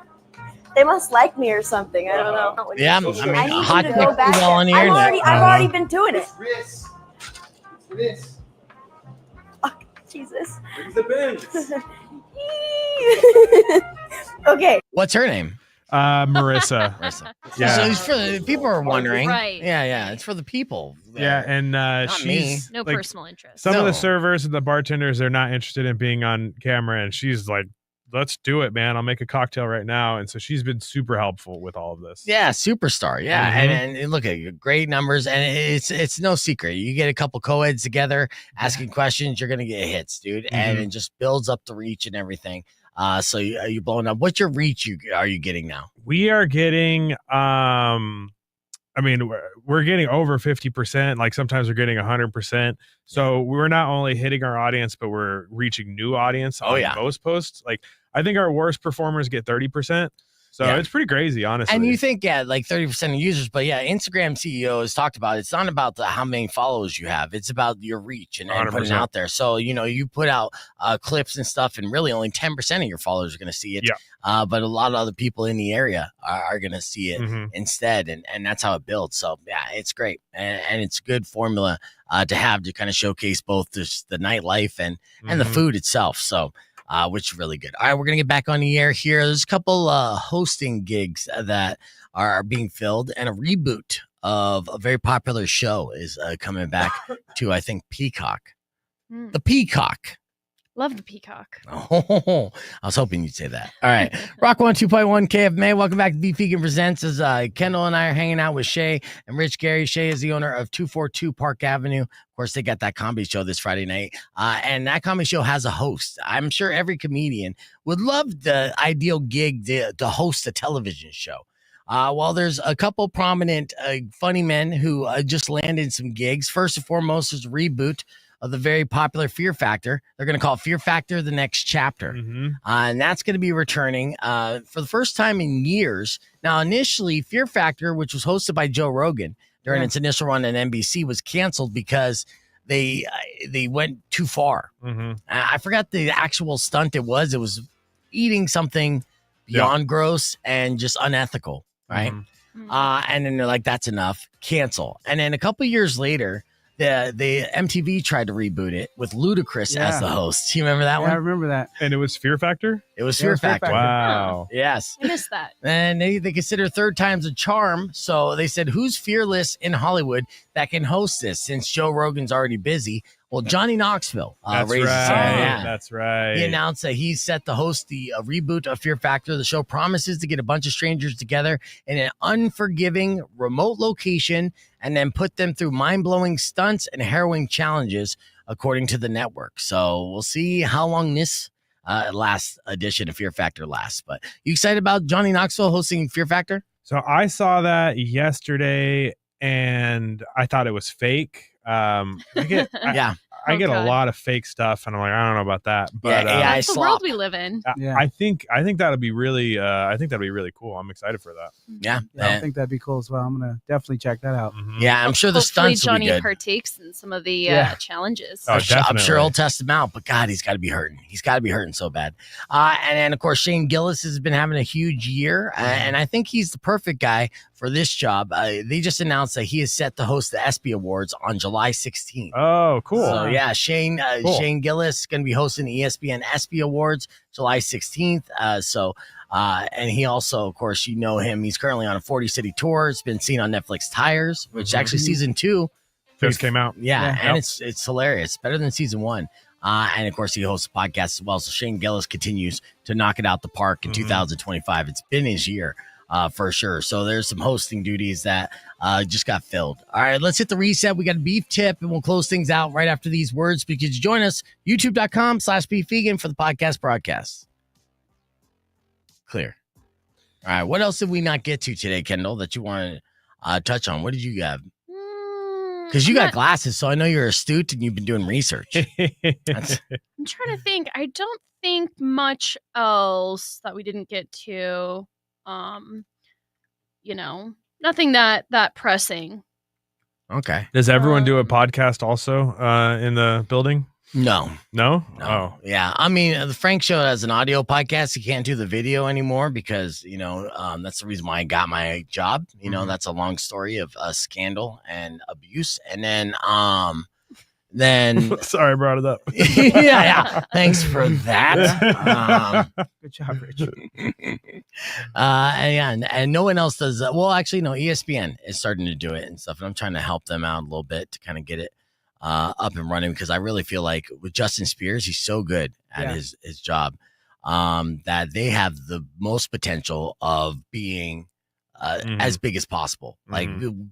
They must like me or something. I don't know. Yeah, I I mean, need hot you to go chick back. well on the I've internet. already been doing it. This. This. Oh, Jesus. Brings the bins. Okay. What's her name? Marissa. Marissa. Yeah. So it's for the people are wondering. Right. Yeah. It's for the people. Yeah, and she's No like, personal interest. some of No. the servers and the bartenders, they're not interested in being on camera, and she's like, let's do it, man. I'll make a cocktail right now. And so she's been super helpful with all of this. Yeah, superstar. Yeah, Mhm. and look at you, great numbers, and it's no secret. You get a couple co-eds together asking questions, you're gonna get hits, dude, and it just builds up the reach and everything. So you're blowing up. What's your reach? Are you getting now? We are getting I mean, we're getting over 50%. Like sometimes we're getting 100%. So we're not only hitting our audience, but we're reaching new audience on most posts. Like I think our worst performers get 30%. So it's pretty crazy, honestly. And you think, like 30% of users, but Instagram CEO has talked about it's not about how many followers you have. It's about your reach and putting it 100%. out there. So, you put out clips and stuff, and really only 10% of your followers are going to see it. Yeah. But a lot of other people in the area are going to see it instead. And that's how it builds. So, yeah, it's great. And it's a good formula to have to kind of showcase both the nightlife and the food itself. So, which is really good. All right, we're going to get back on the air here. There's a couple hosting gigs that are being filled, and a reboot of a very popular show is coming back to, I think, Peacock. The Peacock. Love the Peacock. Oh, I was hoping you'd say that. All right. Rock 102.1 KFMA. Welcome back to Beef Vegan Presents. As Kendall and I are hanging out with Shay and Rich Gary. Shay is the owner of 242 Park Avenue. Of course, they got that comedy show this Friday night. And that comedy show has a host. I'm sure every comedian would love the ideal gig to host a television show. Well, there's a couple prominent funny men who just landed some gigs. First and foremost is a reboot of the very popular Fear Factor. They're going to call it Fear Factor The Next Chapter. And that's going to be returning for the first time in years. Now, initially, Fear Factor, which was hosted by Joe Rogan during its initial run on NBC, was canceled because they went too far. I forgot the actual stunt it was. It was eating something beyond gross and just unethical, right? And then they're like, that's enough, cancel. And then a couple years later, the MTV tried to reboot it with Ludacris as the host. You remember that one? I remember that. And it was Fear Factor? It was Fear Factor. Wow. Yes. I missed that. And they consider third time's a charm. So they said, who's fearless in Hollywood that can host this since Joe Rogan's already busy? Well, Johnny Knoxville That's raised his hand. Yeah. That's right. He announced that he's set to host the reboot of Fear Factor. The show promises to get a bunch of strangers together in an unforgiving remote location and then put them through mind-blowing stunts and harrowing challenges, according to the network. So we'll see how long this last edition of Fear Factor lasts. But you excited about Johnny Knoxville hosting Fear Factor? So I saw that yesterday and I thought it was fake. I get a lot of fake stuff, and I'm like, I don't know about that. But that's the world we live in. I think that'll be really cool. I'm excited for that. Yeah, I think that'd be cool as well. I'm gonna definitely check that out. Yeah, I'm sure the Hopefully stunts will be Johnny good. partakes in some of the challenges. I'm sure he'll test him out, but God, he's got to be hurting. He's got to be hurting so bad. And then, of course, Shane Gillis has been having a huge year, and I think he's the perfect guy for this job. They just announced that he is set to host the ESPY Awards on July 16th. Oh, cool. So, yeah, Shane Gillis is going to be hosting the ESPN ESPY Awards July 16th. And he also, of course, you know him. He's currently on a 40-city tour. It's been seen on Netflix Tires, which actually season 2 just came out. Yeah, and it's hilarious. Better than season 1. And, of course, he hosts a podcast as well. So Shane Gillis continues to knock it out the park in 2025. It's been his year. For sure. So there's some hosting duties that just got filled. All right, let's hit the reset. We got a beef tip, and we'll close things out right after these words because you join us, youtube.com/beefvegan for the podcast broadcast. Clear. All right, what else did we not get to today, Kendall, that you want to touch on? What did you have? Because you got glasses, so I know you're astute and you've been doing research. I'm trying to think. I don't think much else that we didn't get to. Nothing that pressing. Okay. Does everyone do a podcast also in the building? No. Oh, Yeah. I mean, the Frank Show has an audio podcast. He can't do the video anymore because, that's the reason why I got my job. That's a long story of scandal and abuse. And then, sorry, I brought it up. yeah. Thanks for that. Good job, Rich. And no one else does. Well, actually, no. ESPN is starting to do it and stuff, and I'm trying to help them out a little bit to kind of get it up and running because I really feel like with Justin Spears, he's so good at his job that they have the most potential of being as big as possible, like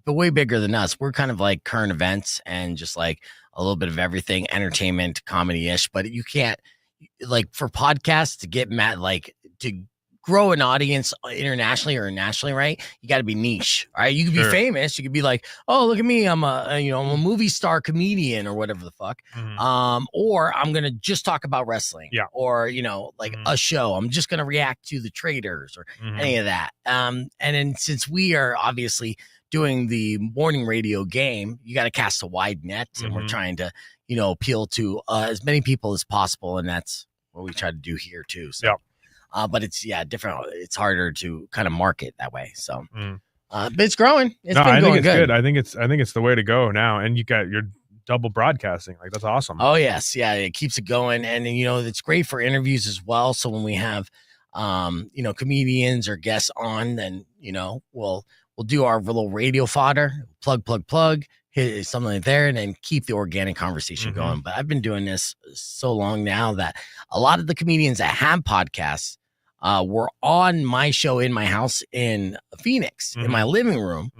way bigger than us. We're kind of like current events and just like a little bit of everything, entertainment, comedy-ish, but you can't like for podcasts to get mad, like to grow an audience internationally or nationally, right? You got to be niche, all right? You could be famous. You could be like, oh, look at me. I'm a movie star comedian or whatever the fuck. Or I'm going to just talk about wrestling or, like a show. I'm just going to react to the traders or any of that. And then since we are obviously doing the morning radio game, you got to cast a wide net and we're trying to, appeal to as many people as possible. And that's what we try to do here too. So. But it's different. It's harder to kind of market that way. So, but it's growing. I think it's good. I think it's the way to go now. And you got your double broadcasting. Like that's awesome. Oh yes, yeah. It keeps it going, and it's great for interviews as well. So when we have, comedians or guests on, then we'll do our little radio fodder, plug, hit something like there, and then keep the organic conversation going. But I've been doing this so long now that a lot of the comedians that have podcasts were on my show in my house in Phoenix, in my living room,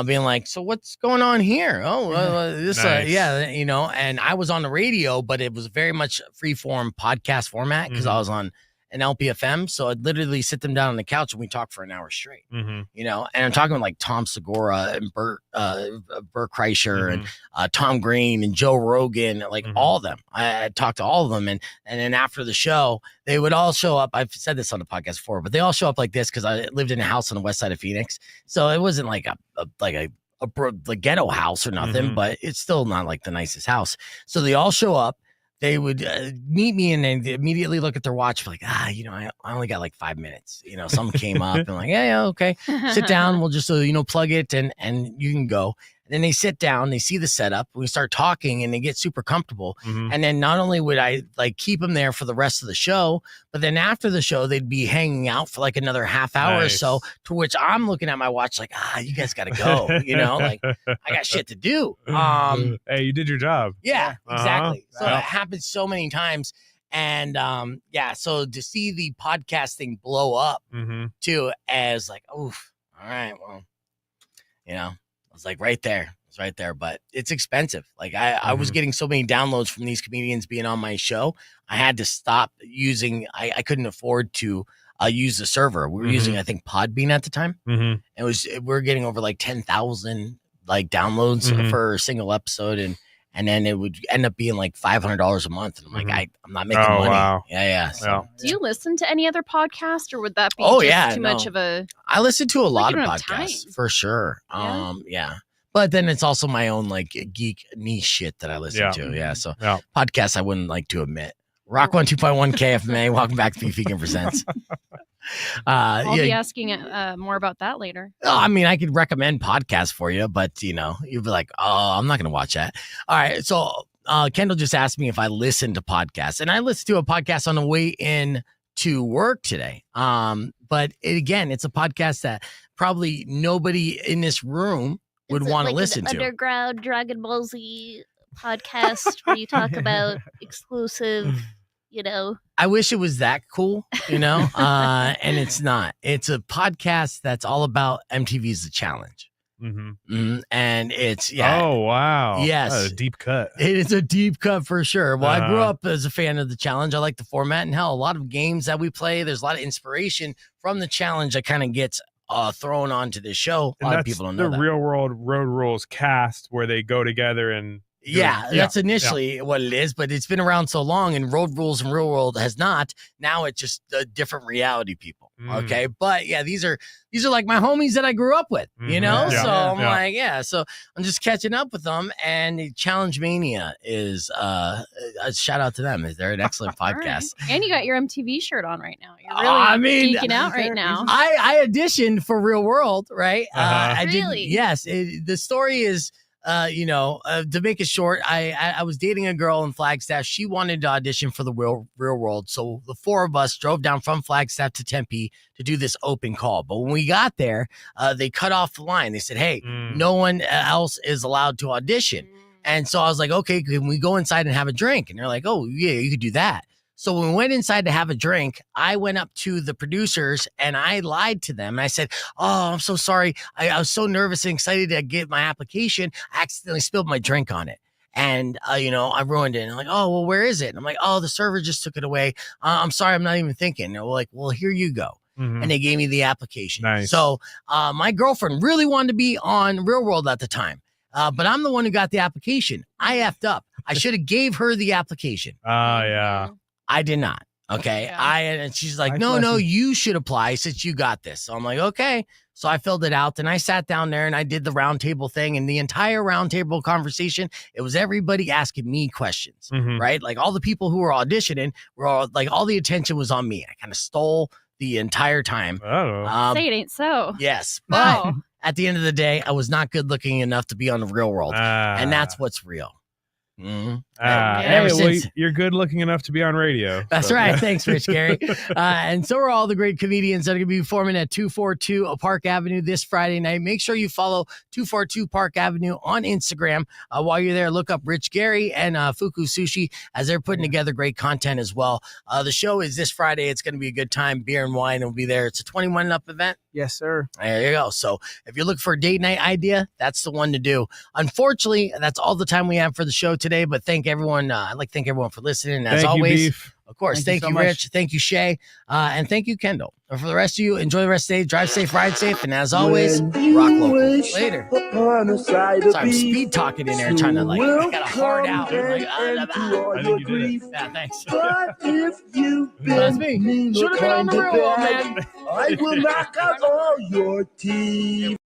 being like, so what's going on here? Oh, this, nice. And I was on the radio, but it was very much free form podcast format because I was on an LPFM. So I'd literally sit them down on the couch and we talk for an hour straight, and I'm talking with like Tom Segura and Bert Kreischer and Tom Green and Joe Rogan, like all of them. I talked to all of them. And then after the show, they would all show up. I've said this on the podcast before, but they all show up like this because I lived in a house on the west side of Phoenix. So it wasn't like a ghetto house or nothing, but it's still not like the nicest house. So they all show up. They would meet me and then immediately look at their watch like, I only got like 5 minutes. Something came up and like, yeah, okay. Sit down. We'll just, plug it and you can go. And then they sit down, they see the setup, we start talking and they get super comfortable. And then not only would I like keep them there for the rest of the show, but then after the show, they'd be hanging out for like another half hour or so, to which I'm looking at my watch like, you guys got to go, like I got shit to do. Hey, you did your job. Yeah, exactly. So it happens so many times. And so to see the podcasting blow up too, as like, oof, all right, well, it's like right there. It's right there, but it's expensive. Like I was getting so many downloads from these comedians being on my show. I had to stop using, I couldn't afford to use the server. We were using, I think, Podbean at the time. We're getting over like 10,000 like downloads for a single episode. And then it would end up being like $500 a month. And I'm like, I'm not making money. Wow. Yeah. So. Do you listen to any other podcast, or would that be too much of a? I listen to a lot of podcasts for sure. But then it's also my own like geek niche shit that I listen to. Yeah. So podcasts I wouldn't like to admit. Rock 102.1 KFMA. Welcome back to Vegan Presents. I'll be asking more about that later. I mean, I could recommend podcasts for you, but you'd be like, oh, I'm not going to watch that. All right. So Kendall just asked me if I listen to podcasts, and I listened to a podcast on the way in to work today. But it's a podcast that probably nobody in this room would want to listen to. Underground Dragon Ball Z podcast where you talk about exclusive, I wish it was that cool, and it's not. It's a podcast that's all about MTV's The Challenge. And it's, Oh, wow. Yes. That's a deep cut. It is a deep cut for sure. Well, I grew up as a fan of The Challenge. I like the format, and hell, a lot of games that we play, there's a lot of inspiration from The Challenge that kind of gets thrown onto this show. A lot of people don't know that. The Real World Road Rules cast where they go together and Yeah, that's initially what it is, but it's been around so long, and Road Rules and Real World has not. Now it's just a different reality, people. Okay, but yeah, these are like my homies that I grew up with, you know. Yeah. So I'm like, so I'm just catching up with them, and Challenge Mania is a shout out to them. They're an excellent podcast. Right. And you got your MTV shirt on right now. You're really geeking out right now. I auditioned for Real World, right? I Really? did. Yes, the story is. To make it short, I was dating a girl in Flagstaff. She wanted to audition for the real world. So the four of us drove down from Flagstaff to Tempe to do this open call. But when we got there, they cut off the line. They said, hey, no one else is allowed to audition. And so I was like, okay, can we go inside and have a drink? And they're like, oh, yeah, you could do that. So when we went inside to have a drink, I went up to the producers and I lied to them. And I said, oh, I'm so sorry. I was so nervous and excited to get my application. I accidentally spilled my drink on it. And, I ruined it. And I'm like, oh, well, where is it? And I'm like, oh, the server just took it away. I'm sorry. I'm not even thinking. And they're like, well, here you go. And they gave me the application. Nice. So my girlfriend really wanted to be on Real World at the time. But I'm the one who got the application. I effed up. I should have gave her the application. Yeah. I did not. Okay. And she's like, no, you should apply since you got this. So I'm like, okay. So I filled it out and I sat down there and I did the round table thing, and the entire round table conversation, it was everybody asking me questions, right? Like all the people who were auditioning were all the attention was on me. I kind of stole the entire time. Say it ain't so. Yes. But at the end of the day, I was not good looking enough to be on the Real World. And that's what's real. You're good looking enough to be on radio. That's right. Thanks, Rich Gary. And so are all the great comedians that are going to be performing at 242 Park Avenue this Friday night. Make sure you follow 242 Park Avenue on Instagram. While you're there, look up Rich Gary and Fuku Sushi as they're putting together great content as well. The show is this Friday. It's going to be a good time. Beer and wine will be there. It's a 21 and up event. Yes, sir. There you go. So if you're looking for a date night idea, that's the one to do. Unfortunately, that's all the time we have for the show today, but thank everyone. I'd like to thank everyone for listening. As always, Beef. of course, thank you, so much. Rich. Thank you, Shay. And thank you, Kendall. And for the rest of you, enjoy the rest of the day. Drive safe, ride safe. And as always, rock local. Later. Sorry, I'm speed talking in there trying to I got a hard out. I think you did it. Yeah, thanks. But if you've That's been me. Should have been on the real one, man. I will knock out all your teeth.